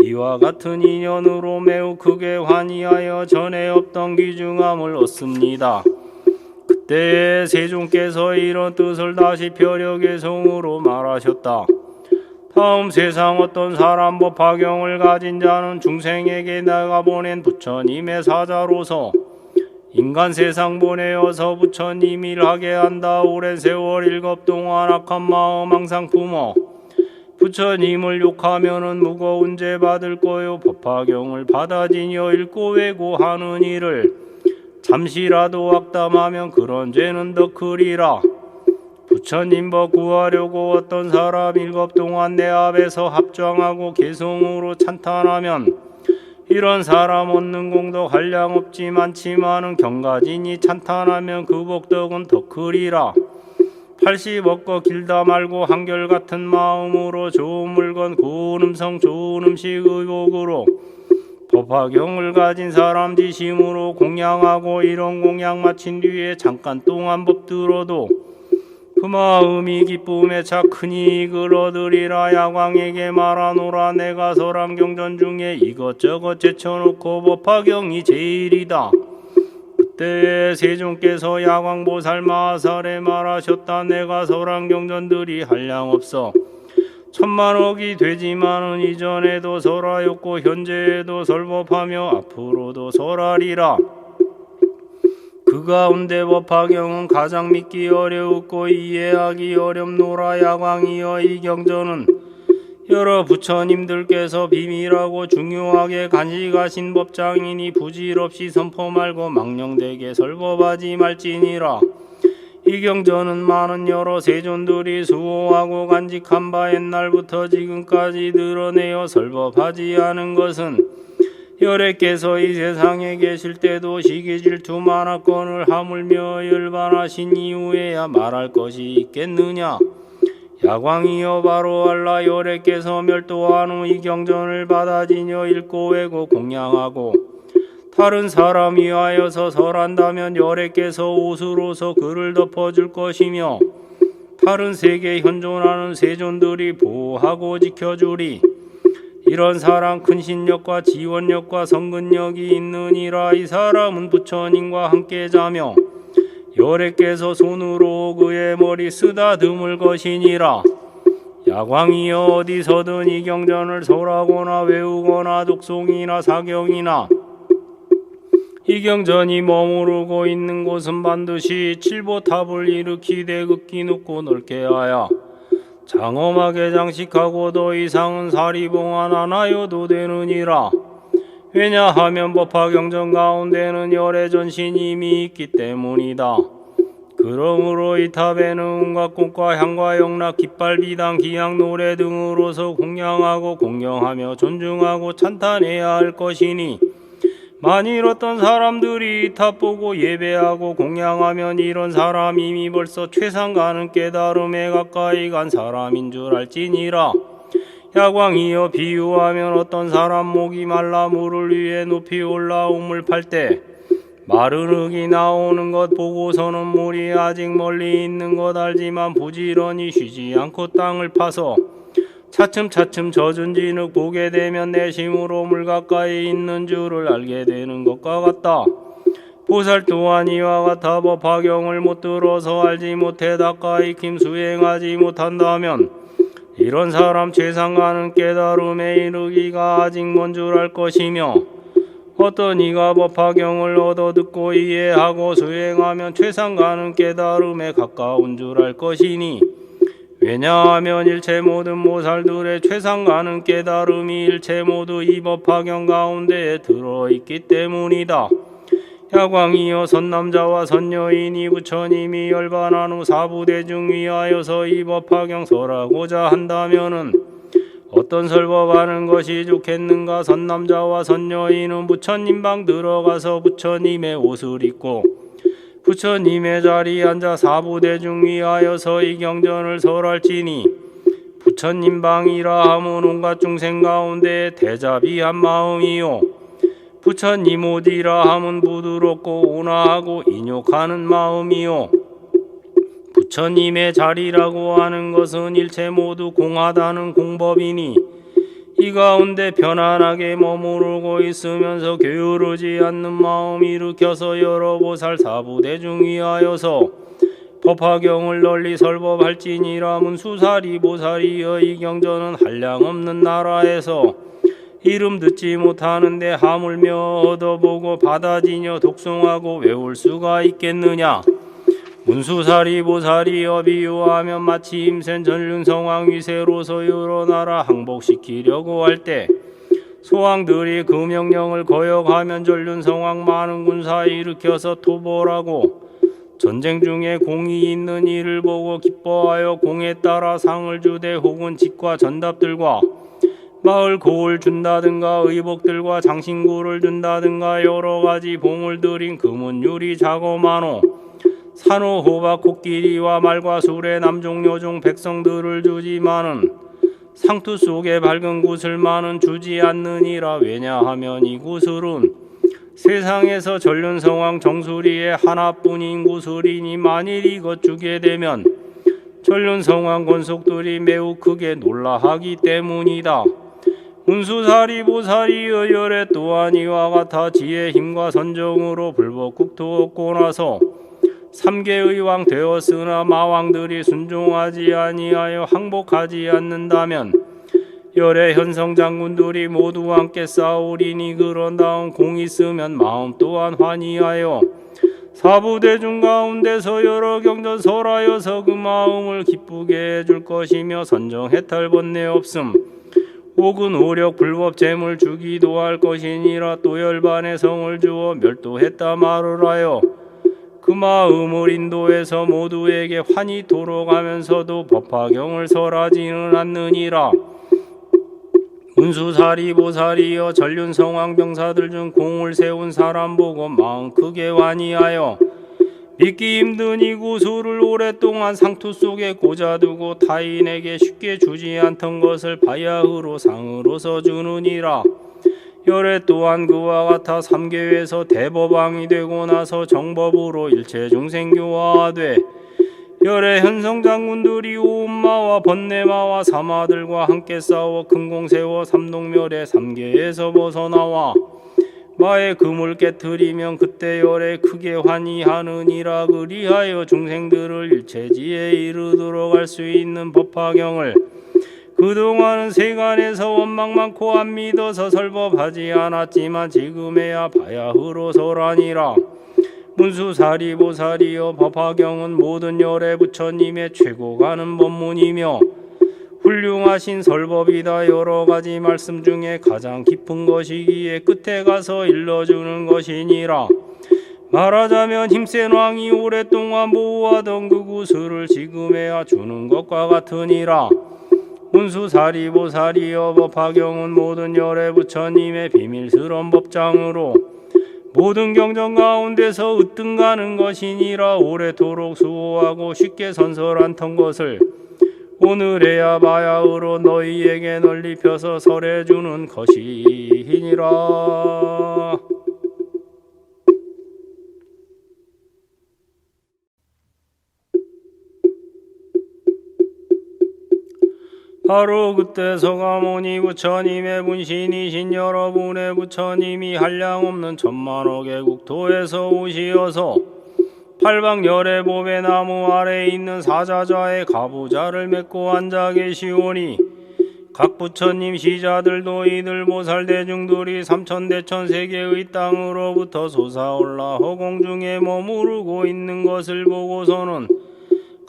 이와 같은 인연으로 매우 크게 환희하여 전에 없던 귀중함을 얻습니다. 그때에 세존께서 이런 뜻을 다시 벼력의 성으로 말하셨다. 다음 세상 어떤 사람 법화경을 가진 자는 중생에게 내가 보낸 부처님의 사자로서 인간 세상 보내어서 부처님 일하게 한다. 오랜 세월 일곱 동안 악한 마음 항상 품어 부처님을 욕하면은 무거운 죄 받을 거요. 법화경을 받아지녀 읽고 외고하는 일을 잠시라도 악담하면 그런 죄는 더 크리라. 부처님 법 구하려고 어떤 사람 일곱 동안 내 앞에서 합장하고 개성으로 찬탄하면 이런 사람 얻는 공덕 한량 없지 많지만은 경가진이 찬탄하면 그 복덕은 더 크리라. 80억거 길다 말고 한결같은 마음으로 좋은 물건 고운 음성 좋은 음식 의복으로 법화경을 가진 사람 지심으로 공양하고 이런 공양 마친 뒤에 잠깐 동안 법 들어도 그 마음이 기쁨에 차 크니 이걸 얻으리라. 야광에게 말하노라. 내가 설암경전 중에 이것저것 제쳐놓고 법화경이 제일이다. 그때 세존께서 야광보살 마하살에 말하셨다. 내가 설암경전들이 한량없어 천만억이 되지만은 이전에도 설하였고 현재에도 설법하며 앞으로도 설하리라. 그 가운데 법화경은 가장 믿기 어려웠고 이해하기 어렵노라. 야광이여 이 경전은 여러 부처님들께서 비밀하고 중요하게 간직하신 법장이니 부질없이 선포 말고 망령되게 설법하지 말지니라. 이 경전은 많은 여러 세존들이 수호하고 간직한 바 옛날부터 지금까지 드러내어 설법하지 않은 것은 열애께서 이 세상에 계실 때도 시기질투 만화권을 하물며 열반하신 이후에야 말할 것이 있겠느냐. 야광이여 바로 알라. 열애께서 멸도한 후 이 경전을 받아지녀 읽고 외고 공양하고 다른 사람이 하여서 설한다면 열애께서 옷으로서 그를 덮어줄 것이며 다른 세계에 현존하는 세존들이 보호하고 지켜주리. 이런 사람 큰 신력과 지원력과 성근력이 있느니라. 이 사람은 부처님과 함께 자며 열애께서 손으로 그의 머리 쓰다듬을 것이니라. 야광이여 어디서든 이 경전을 설하거나 외우거나 독송이나 사경이나 이 경전이 머무르고 있는 곳은 반드시 칠보탑을 일으키되 극기 높고 넓게 하여 장엄하게 장식하고 더 이상은 사리봉안 안 하여도 되느니라. 왜냐하면 법화경전 가운데는 열애 전신이 이미 있기 때문이다. 그러므로 이 탑에는 온갖 꽃과 향과 영락 깃발 비당 기양 노래 등으로서 공양하고 공경하며 존중하고 찬탄해야 할 것이니 만일 어떤 사람들이 이 탑 보고 예배하고 공양하면 이런 사람이 이미 벌써 최상가는 깨달음에 가까이 간 사람인 줄 알지니라. 야광이여 비유하면 어떤 사람 목이 말라 물을 위해 높이 올라 우물 팔 때 마른 흙이 나오는 것 보고서는 물이 아직 멀리 있는 것 알지만 부지런히 쉬지 않고 땅을 파서 차츰차츰 젖은 진흙 보게 되면 내심으로 물 가까이 있는 줄을 알게 되는 것과 같다. 보살 또한 이와 같아 법화경을 못 들어서 알지 못해 가까이 김수행하지 못한다면 이런 사람 최상가는 깨달음에 이르기가 아직 먼 줄 알 것이며 어떤 이가 법화경을 얻어 듣고 이해하고 수행하면 최상가는 깨달음에 가까운 줄 알 것이니 왜냐하면 일체 모든 모살들의 최상가는 깨달음이 일체 모두 이 법화경 가운데에 들어있기 때문이다. 야광이여 선남자와 선여인이 부처님이 열반한 후 사부대중 위하여서 이 법화경 설하고자 한다면은 어떤 설법하는 것이 좋겠는가? 선남자와 선여인은 부처님 방 들어가서 부처님의 옷을 입고 부처님의 자리에 앉아 사부대중 위하여서 이 경전을 설할지니 부처님 방이라 함은 온갖 중생 가운데 대자비한 마음이요 부처님 옷이라 함은 부드럽고 온화하고 인욕하는 마음이요 부처님의 자리라고 하는 것은 일체 모두 공하다는 공법이니 이 가운데 편안하게 머무르고 있으면서 게으르지 않는 마음 일으켜서 여러 보살 사부대중 위하여서 법화경을 널리 설법할지니라. 문수사리 보살이여 이 경전은 한량없는 나라에서 이름 듣지 못하는데 하물며 얻어보고 받아지녀 독송하고 외울 수가 있겠느냐. 문수사리 보살이여 비유하면 마치 임센 전륜성왕 위세로서 여러 나라 항복시키려고 할 때 소왕들이 그 명령을 거역하면 전륜성왕 많은 군사 일으켜서 토벌하고 전쟁 중에 공이 있는 이를 보고 기뻐하여 공에 따라 상을 주되 혹은 직과 전답들과 마을 고을 준다든가 의복들과 장신구를 준다든가 여러가지 봉을 들인 금은 유리 자거만호 산호 호박 코끼리와 말과 술의 남종여종 백성들을 주지만은 상투 속에 밝은 구슬만은 주지 않느니라. 왜냐하면 이 구슬은 세상에서 전륜성왕 정수리에 하나뿐인 구슬이니 만일 이것 주게 되면 전륜성왕 권속들이 매우 크게 놀라하기 때문이다. 문수사리 보살이여 열애 또한 이와 같아 지혜 힘과 선정으로 불법국토 얻고 나서 3개의 왕 되었으나 마왕들이 순종하지 아니하여 항복하지 않는다면 열의 현성 장군들이 모두 함께 싸우리니 그런 다음 공 있으면 마음 또한 환희하여 사부대중 가운데서 여러 경전 설하여서 그 마음을 기쁘게 해줄 것이며 선정 해탈 번뇌 없음 혹은 오력 불법 재물 주기도 할 것이니라. 또 열반의 성을 주어 멸도했다 말을 하여 그 마음을 인도해서 모두에게 환히 돌아가면서도 법화경을 설하지는 않느니라. 문수사리 보살이여 전륜성왕 병사들 중 공을 세운 사람 보고 마음 크게 환희하여 믿기 힘든 이 구슬을 오랫동안 상투 속에 꽂아두고 타인에게 쉽게 주지 않던 것을 바야흐로 상으로서 주느니라. 열애 또한 그와 같아 3계에서 대법왕이 되고 나서 정법으로 일체 중생 교화하되 열애 현성장군들이 오음마와 번뇌마와 사마들과 함께 싸워 큰공 세워 삼동멸의 3계에서 벗어나와 마의 금을 깨뜨리면 그때 열애 크게 환희하느니라. 그리하여 중생들을 일체지에 이르도록 할 수 있는 법화경을 그동안은 세간에서 원망 많고 안 믿어서 설법하지 않았지만 지금에야 바야흐로 설하니라. 문수사리 보살이여 법화경은 모든 열애 부처님의 최고 가는 법문이며 훌륭하신 설법이다. 여러가지 말씀 중에 가장 깊은 것이기에 끝에 가서 일러주는 것이니라. 말하자면 힘센 왕이 오랫동안 보호하던 그 구슬을 지금에야 주는 것과 같으니라. 문수사리 보살이여 법화경은 모든 열애 부처님의 비밀스러운 법장으로 모든 경전 가운데서 으뜸 가는 것이니라. 오래도록 수호하고 쉽게 선설한던 것을 오늘에야 바야흐로 너희에게 널리 펴서 설해주는 것이니라. 바로 그때 서가모니 부처님의 분신이신 여러분의 부처님이 한량없는 천만억의 국토에서 오시어서 팔방 열의 봄의 나무 아래에 있는 사자자의 가부자를 맺고 앉아 계시오니 각 부처님 시자들도 이들 보살대중들이 삼천대천 세계의 땅으로부터 솟아올라 허공중에 머무르고 있는 것을 보고서는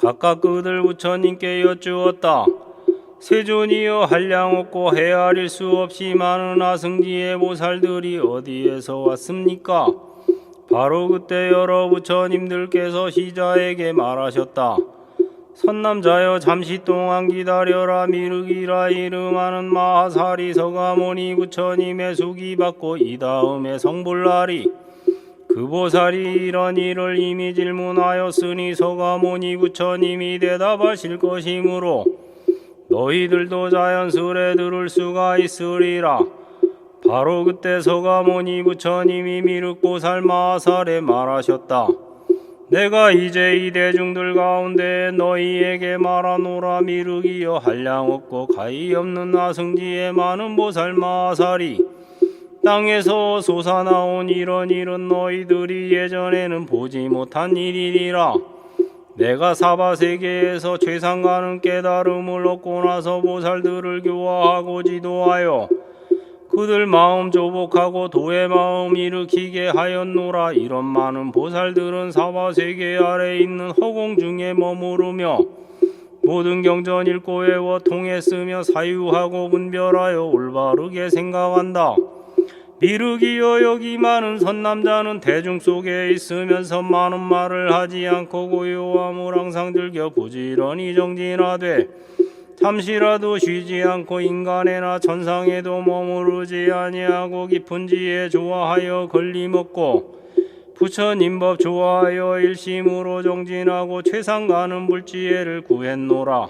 각각 그들 부처님께 여쭈었다. 세존이여, 한량 없고 헤아릴 수 없이 많은 아승지의 보살들이 어디에서 왔습니까? 바로 그때 여러 부처님들께서 시자에게 말하셨다. 선남자여, 잠시 동안 기다려라. 미륵이라 이름하는 마하사리 서가모니 부처님의 수기 받고 이 다음에 성불나리. 그 보살이 이런 일을 이미 질문하였으니 서가모니 부처님이 대답하실 것이므로 너희들도 자연스레 들을 수가 있으리라. 바로 그때 서가모니 부처님이 미륵보살 마하살에 말하셨다. 내가 이제 이 대중들 가운데 너희에게 말하노라. 미륵이여, 한량 없고 가히 없는 아승지의 많은 보살 마하살이 땅에서 솟아나온 이런 일은 너희들이 예전에는 보지 못한 일이리라. 내가 사바세계에서 최상가는 깨달음을 얻고 나서 보살들을 교화하고 지도하여 그들 마음 조복하고 도의 마음 일으키게 하였노라. 이런 많은 보살들은 사바세계 아래 있는 허공 중에 머무르며 모든 경전 읽고 외워 통했으며 사유하고 분별하여 올바르게 생각한다. 미륵이여, 여기 많은 선남자는 대중 속에 있으면서 많은 말을 하지 않고 고요함을 항상 즐겨 부지런히 정진하되 잠시라도 쉬지 않고 인간에나 천상에도 머무르지 아니하고 깊은 지혜 좋아하여 걸림없고 부처님법 좋아하여 일심으로 정진하고 최상가는 불지혜를 구했노라.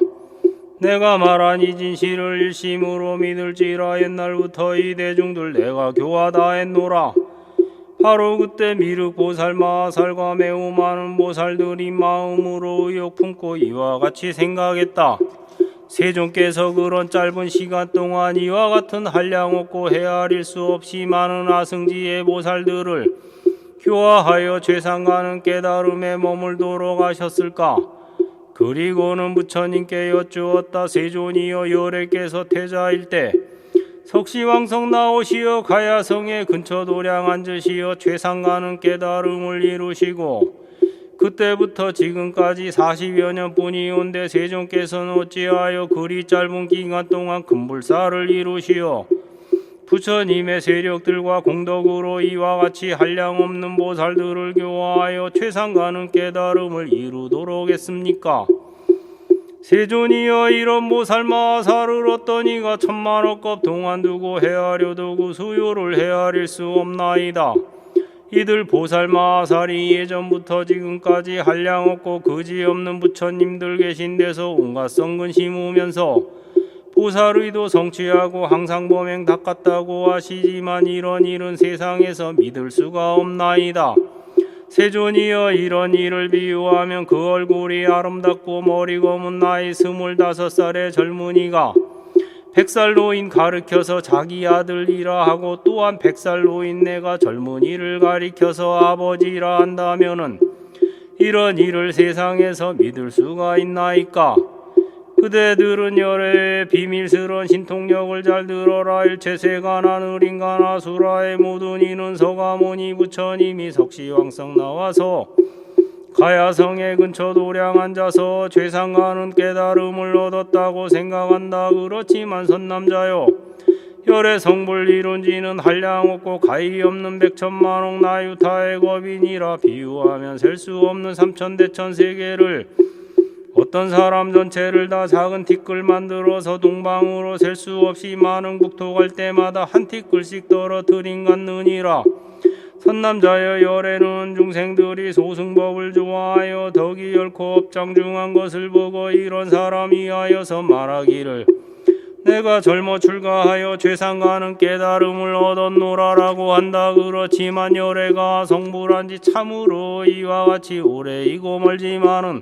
내가 말한 이 진실을 일심으로 믿을지라. 옛날부터 이 대중들 내가 교화다 했노라. 바로 그때 미륵보살 마하살과 매우 많은 보살들이 마음으로 의욕 품고 이와 같이 생각했다. 세존께서 그런 짧은 시간 동안 이와 같은 한량 없고 헤아릴 수 없이 많은 아승지의 보살들을 교화하여 최상가는 깨달음에 머물도록 하셨을까? 그리고는 부처님께 여쭈었다. 세존이여, 열애께서 태자일 때 석시왕성 나오시어 가야성의 근처 도량 앉으시어 최상가는 깨달음을 이루시고 그때부터 지금까지 40여 년뿐이온데 세존께서는 어찌하여 그리 짧은 기간 동안 금불사를 이루시어 부처님의 세력들과 공덕으로 이와 같이 한량 없는 보살들을 교화하여 최상가는 깨달음을 이루도록 했습니까? 세존이여, 이런 보살 마하살을 어떤 이가 천만억급 동안 두고 헤아려도 그 수요를 헤아릴 수 없나이다. 이들 보살 마하살이 예전부터 지금까지 한량 없고 그지없는 부처님들 계신 데서 온갖 성근 심으면서 보살의도 성취하고 항상 범행 닦았다고 하시지만 이런 일은 세상에서 믿을 수가 없나이다. 세존이여, 이런 일을 비유하면 그 얼굴이 아름답고 머리 검은 나이 25살의 젊은이가 100살 노인 가르켜서 자기 아들이라 하고 또한 100살 노인네가 젊은이를 가리켜서 아버지라 한다면은 이런 일을 세상에서 믿을 수가 있나이까? 그대들은 열애의 비밀스러운 신통력을 잘 들어라. 일체세간하 느린간하 수라의 모든 이는 서가모니 부처님이 석시왕성 나와서 가야성의 근처 도량 앉아서 최상가는 깨달음을 얻었다고 생각한다. 그렇지만 선남자여, 열의 성불 이룬 지는 한량 없고 가히 없는 백천만억 나유타의 법이니라. 비유하면 셀 수 없는 삼천대천 세계를 어떤 사람 전체를 다 작은 티끌 만들어서 동방으로 셀 수 없이 많은 국토 갈 때마다 한 티끌씩 떨어뜨린 같느니라. 선남자여, 열애는 중생들이 소승법을 좋아하여 덕이 옳고 업장중한 것을 보고 이런 사람이 하여서 말하기를 내가 젊어 출가하여 최상가는 깨달음을 얻었노라라고 한다. 그렇지만 열애가 성불한 지 참으로 이와 같이 오래이고 멀지만은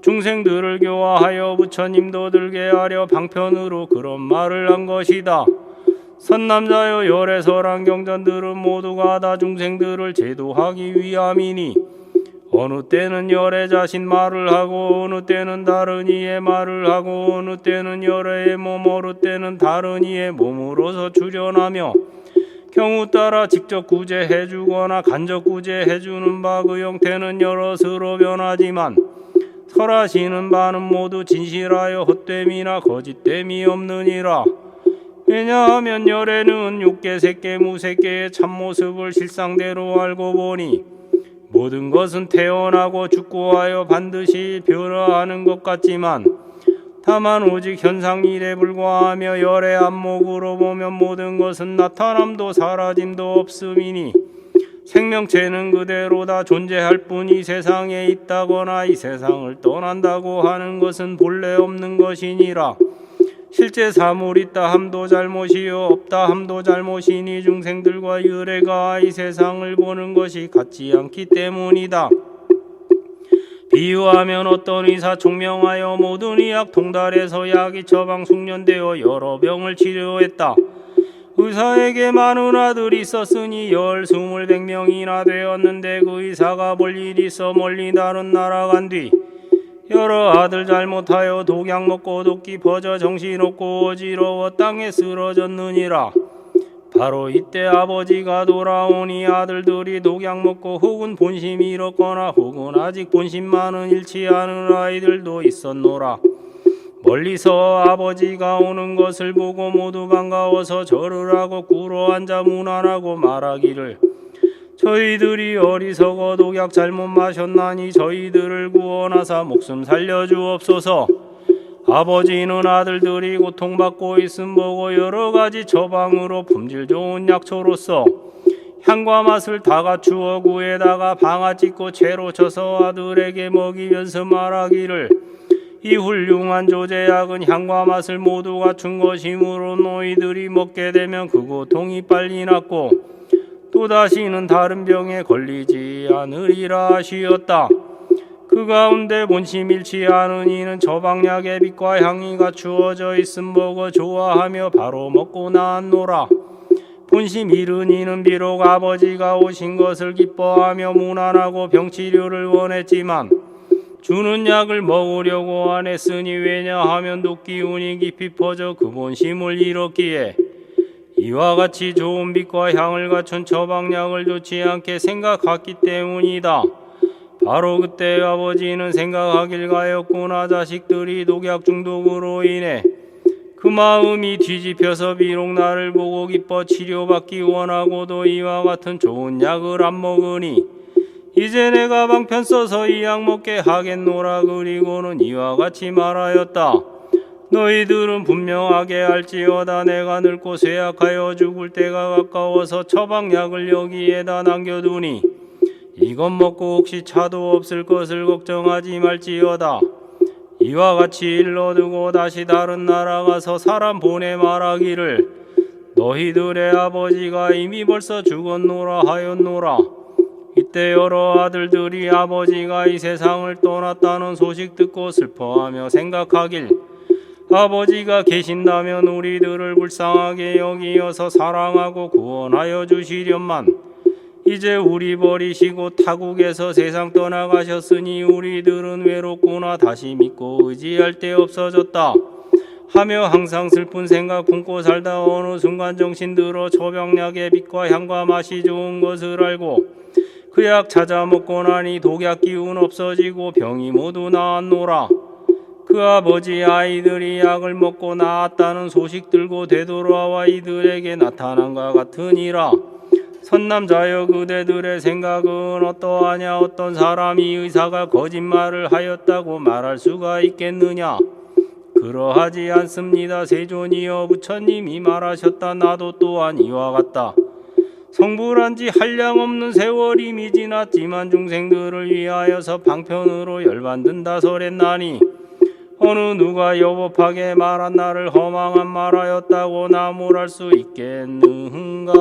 중생들을 교화하여 부처님도 들게 하려 방편으로 그런 말을 한 것이다. 선남자여, 열애설한 경전들은 모두가 다 중생들을 제도하기 위함이니 어느 때는 열애 자신 말을 하고 어느 때는 다른 이의 말을 하고 어느 때는 열애의 몸 어느 때는 다른 이의 몸으로서 출현하며 경우 따라 직접 구제해 주거나 간접 구제해 주는 바 그 형태는 여럿으로 변하지만 설하시는 바는 모두 진실하여 헛됨이나 거짓됨이 없느니라. 왜냐하면 열에는 육계 색계 무색계의 참모습을 실상대로 알고 보니 모든 것은 태어나고 죽고 하여 반드시 변화하는 것 같지만 다만 오직 현상일에 불과하며 열의 안목으로 보면 모든 것은 나타남도 사라짐도 없음이니 생명체는 그대로 다 존재할 뿐이 세상에 있다거나 이 세상을 떠난다고 하는 것은 본래 없는 것이니라. 실제 사물 있다 함도 잘못이요 없다 함도 잘못이니 중생들과 유래가 이 세상을 보는 것이 같지 않기 때문이다. 비유하면 어떤 의사 총명하여 모든 의학 통달해서 약이 처방 숙련되어 여러 병을 치료했다. 의사에게 많은 아들이 있었으니 100명이나 되었는데 그 의사가 볼 일이 있어 멀리 다른 나라 간 뒤 여러 아들 잘못하여 독약 먹고 독기 퍼져 정신없고 어지러워 땅에 쓰러졌느니라. 바로 이때 아버지가 돌아오니 아들들이 독약 먹고 혹은 본심이 잃었거나 혹은 아직 본심만은 잃지 않은 아이들도 있었노라. 멀리서 아버지가 오는 것을 보고 모두 반가워서 절을 하고 꿇어 앉아 문안하고 말하기를 저희들이 어리석어 독약 잘못 마셨나니 저희들을 구원하사 목숨 살려주옵소서. 아버지는 아들들이 고통받고 있음 보고 여러 가지 처방으로 품질 좋은 약초로서 향과 맛을 다 갖추어 구에다가 방아 찍고 채로 쳐서 아들에게 먹이면서 말하기를 이 훌륭한 조제약은 향과 맛을 모두 갖춘 것이므로 너희들이 먹게 되면 그 고통이 빨리 낫고 또다시는 다른 병에 걸리지 않으리라 하시었다. 그 가운데 본심 잃지 않은 이는 처방약의 빛과 향이 갖추어져 있음 보고 좋아하며 바로 먹고 나았노라. 본심 잃은 이는 비록 아버지가 오신 것을 기뻐하며 문안하고 병치료를 원했지만 주는 약을 먹으려고 안 했으니 왜냐하면 독기운이 깊이 퍼져 그 본심을 잃었기에 이와 같이 좋은 빛과 향을 갖춘 처방약을 좋지 않게 생각했기 때문이다. 바로 그때 아버지는 생각하길 가였구나. 자식들이 독약 중독으로 인해 그 마음이 뒤집혀서 비록 나를 보고 기뻐 치료받기 원하고도 이와 같은 좋은 약을 안 먹으니 이제 내가 방편 써서 이 약 먹게 하겠노라. 그리고는 이와 같이 말하였다. 너희들은 분명하게 알지어다. 내가 늙고 쇠약하여 죽을 때가 가까워서 처방약을 여기에다 남겨두니 이것 먹고 혹시 차도 없을 것을 걱정하지 말지어다. 이와 같이 일러두고 다시 다른 나라 가서 사람 보내 말하기를 너희들의 아버지가 이미 벌써 죽었노라 하였노라. 이때 여러 아들들이 아버지가 이 세상을 떠났다는 소식 듣고 슬퍼하며 생각하길 아버지가 계신다면 우리들을 불쌍하게 여기어서 사랑하고 구원하여 주시련만 이제 우리 버리시고 타국에서 세상 떠나가셨으니 우리들은 외롭구나. 다시 믿고 의지할 데 없어졌다 하며 항상 슬픈 생각 품고 살다 어느 순간 정신 들어 처방약의 빛과 향과 맛이 좋은 것을 알고 그 약 찾아 먹고 나니 독약 기운 없어지고 병이 모두 나았노라. 그 아버지 아이들이 약을 먹고 나았다는 소식 들고 되돌아와 이들에게 나타난과 같으니라. 선남자여 그대들의 생각은 어떠하냐. 어떤 사람이 의사가 거짓말을 하였다고 말할 수가 있겠느냐. 그러하지 않습니다. 세존이여 부처님이 말하셨다. 나도 또한 이와 같다. 성불한지 한량없는 세월이 지났지만 중생들을 위하여서 방편으로 열받는다 설했나니 어느 누가 여법하게 말한 나를 허망한 말하였다고 나무랄 수 있겠는가.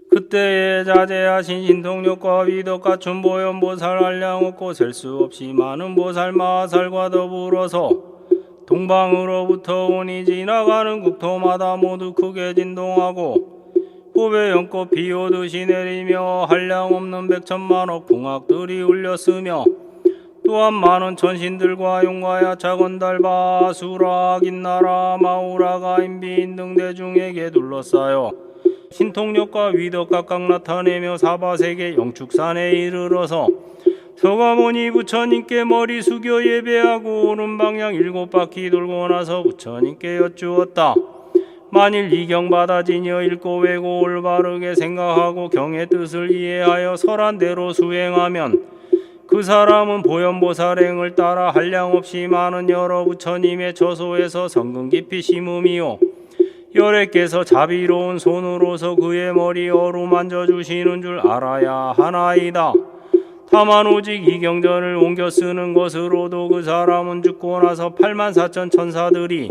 그때에 자제하신 신통력과 위덕 갖춘 보현보살 한량없고 셀 수 없이 많은 보살 마하살과 더불어서 동방으로부터 오니 지나가는 국토마다 모두 크게 진동하고 호배 연꽃 비오듯이 내리며 한량없는 백천만억 궁악들이 울렸으며 또한 많은 천신들과 용과야 차건달바 수라 긴나라 마우라가 인비인 등 대중에게 둘러싸여 신통력과 위덕 각각 나타내며 사바세계 영축산에 이르러서 서가모니 부처님께 머리 숙여 예배하고 오른 방향 7바퀴 돌고 나서 부처님께 여쭈었다. 만일 이 경 받아지녀 읽고 외고 올바르게 생각하고 경의 뜻을 이해하여 설한 대로 수행하면 그 사람은 보현보살행을 따라 한량없이 많은 여러 부처님의 처소에서 성근 깊이 심음이요 열애께서 자비로운 손으로서 그의 머리 어루만져 주시는 줄 알아야 하나이다. 다만 오직 이 경전을 옮겨 쓰는 것으로도 그 사람은 죽고 나서 84,000 천사들이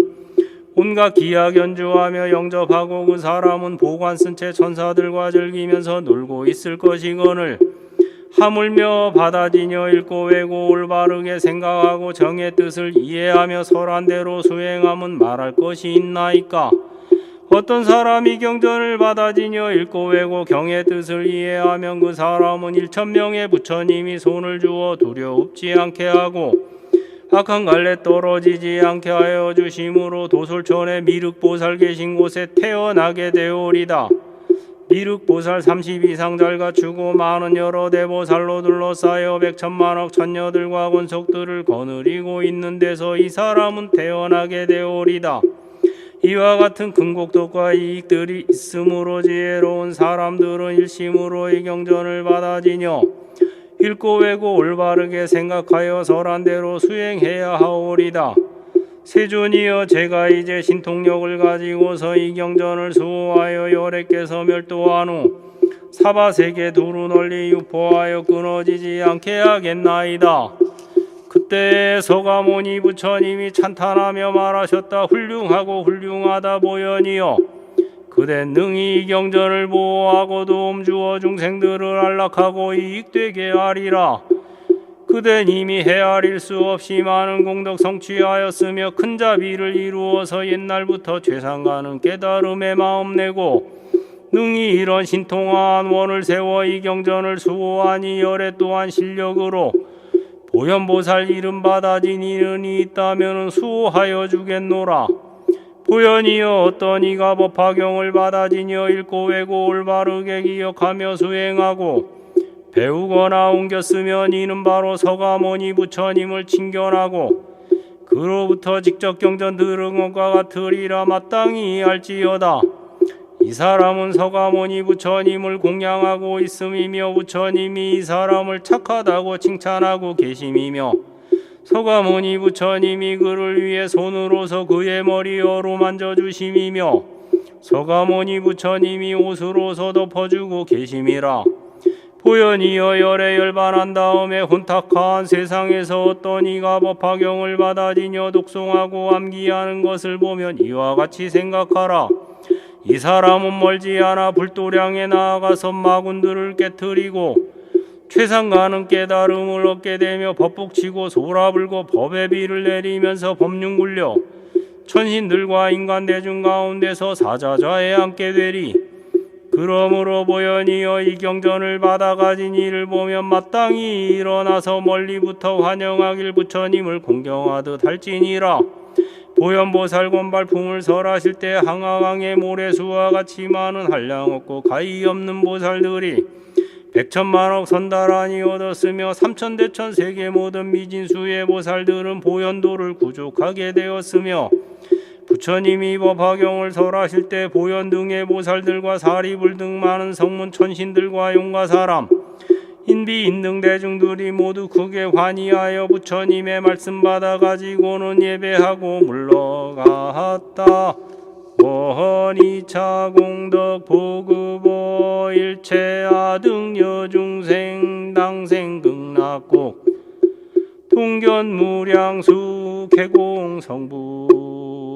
온갖 기약 연주하며 영접하고 그 사람은 보관 쓴 채 천사들과 즐기면서 놀고 있을 것이거늘 하물며 받아지녀 읽고 외고 올바르게 생각하고 정의 뜻을 이해하며 설한대로 수행함은 말할 것이 있나이까. 어떤 사람이 경전을 받아지녀 읽고 외고 경의 뜻을 이해하면 그 사람은 1000명의 부처님이 손을 주어 두려웁지 않게 하고 악한 갈래 떨어지지 않게 하여 주심으로 도솔천에 미륵보살 계신 곳에 태어나게 되오리다. 미륵보살 30 이상 잘 갖추고 많은 여러 대보살로 둘러싸여 백천만억 천녀들과 권속들을 거느리고 있는 데서 이 사람은 태어나게 되오리다. 이와 같은 근곡덕과 이익들이 있으므로 지혜로운 사람들은 일심으로 이 경전을 받아지녀 읽고 외고 올바르게 생각하여 설한대로 수행해야 하오리다. 세존이여 제가 이제 신통력을 가지고서 이 경전을 수호하여 열애께서 멸도한 후 사바세계 두루 널리 유포하여 끊어지지 않게 하겠나이다. 그때 서가모니 부처님이 찬탄하며 말하셨다. 훌륭하고 훌륭하다 보현이여 그대 능히 이 경전을 보호하고 도움 주어 중생들을 안락하고 이익되게 하리라. 그댄 이미 헤아릴 수 없이 많은 공덕 성취하였으며 큰 자비를 이루어서 옛날부터 최상가는 깨달음에 마음내고 능히 이런 신통한 원을 세워 이 경전을 수호하니 열애 또한 실력으로 보현보살 이름 받아진 이른이 있다면 수호하여 주겠노라. 보현이여 어떤 이가 법화경을 받아지녀 읽고 외고 올바르게 기억하며 수행하고 배우거나 옮겨 쓰면 이는 바로 서가모니 부처님을 칭견하고 그로부터 직접 경전 들은 것과 같으리라. 마땅히 알지어다. 이 사람은 서가모니 부처님을 공양하고 있음이며 부처님이 이 사람을 착하다고 칭찬하고 계심이며 서가모니 부처님이 그를 위해 손으로서 그의 머리 어루만져 주심이며 서가모니 부처님이 옷으로서 덮어주고 계심이라. 보현이여 열에 열반한 다음에 혼탁한 세상에서 어떤 이가 법화경을 받아지녀 독송하고 암기하는 것을 보면 이와 같이 생각하라. 이 사람은 멀지 않아 불도량에 나아가서 마군들을 깨트리고 최상가는 깨달음을 얻게 되며 법복치고 소라불고 법의 비를 내리면서 법륜 굴려 천신들과 인간 대중 가운데서 사자자에 앉게 되리. 그러므로 보현이여 이 경전을 받아 가진 이를 보면 마땅히 일어나서 멀리부터 환영하길 부처님을 공경하듯 할지니라. 보현보살 권발품을 설하실 때 항아강의 모래수와 같이 많은 한량없고 가히 없는 보살들이 백천만억 선달하니 얻었으며 삼천대천 세계 모든 미진수의 보살들은 보현도를 구족하게 되었으며 부처님이 법화경을 설하실 때 보현 등의 보살들과 사리불 등 많은 성문 천신들과 용가 사람 인비인 등 대중들이 모두 크게 환희하여 부처님의 말씀 받아 가지고는 예배하고 물러갔다. 원이차 공덕 보급어 일체아 등 여중생 당생 극락국 통견 무량수 개공 성부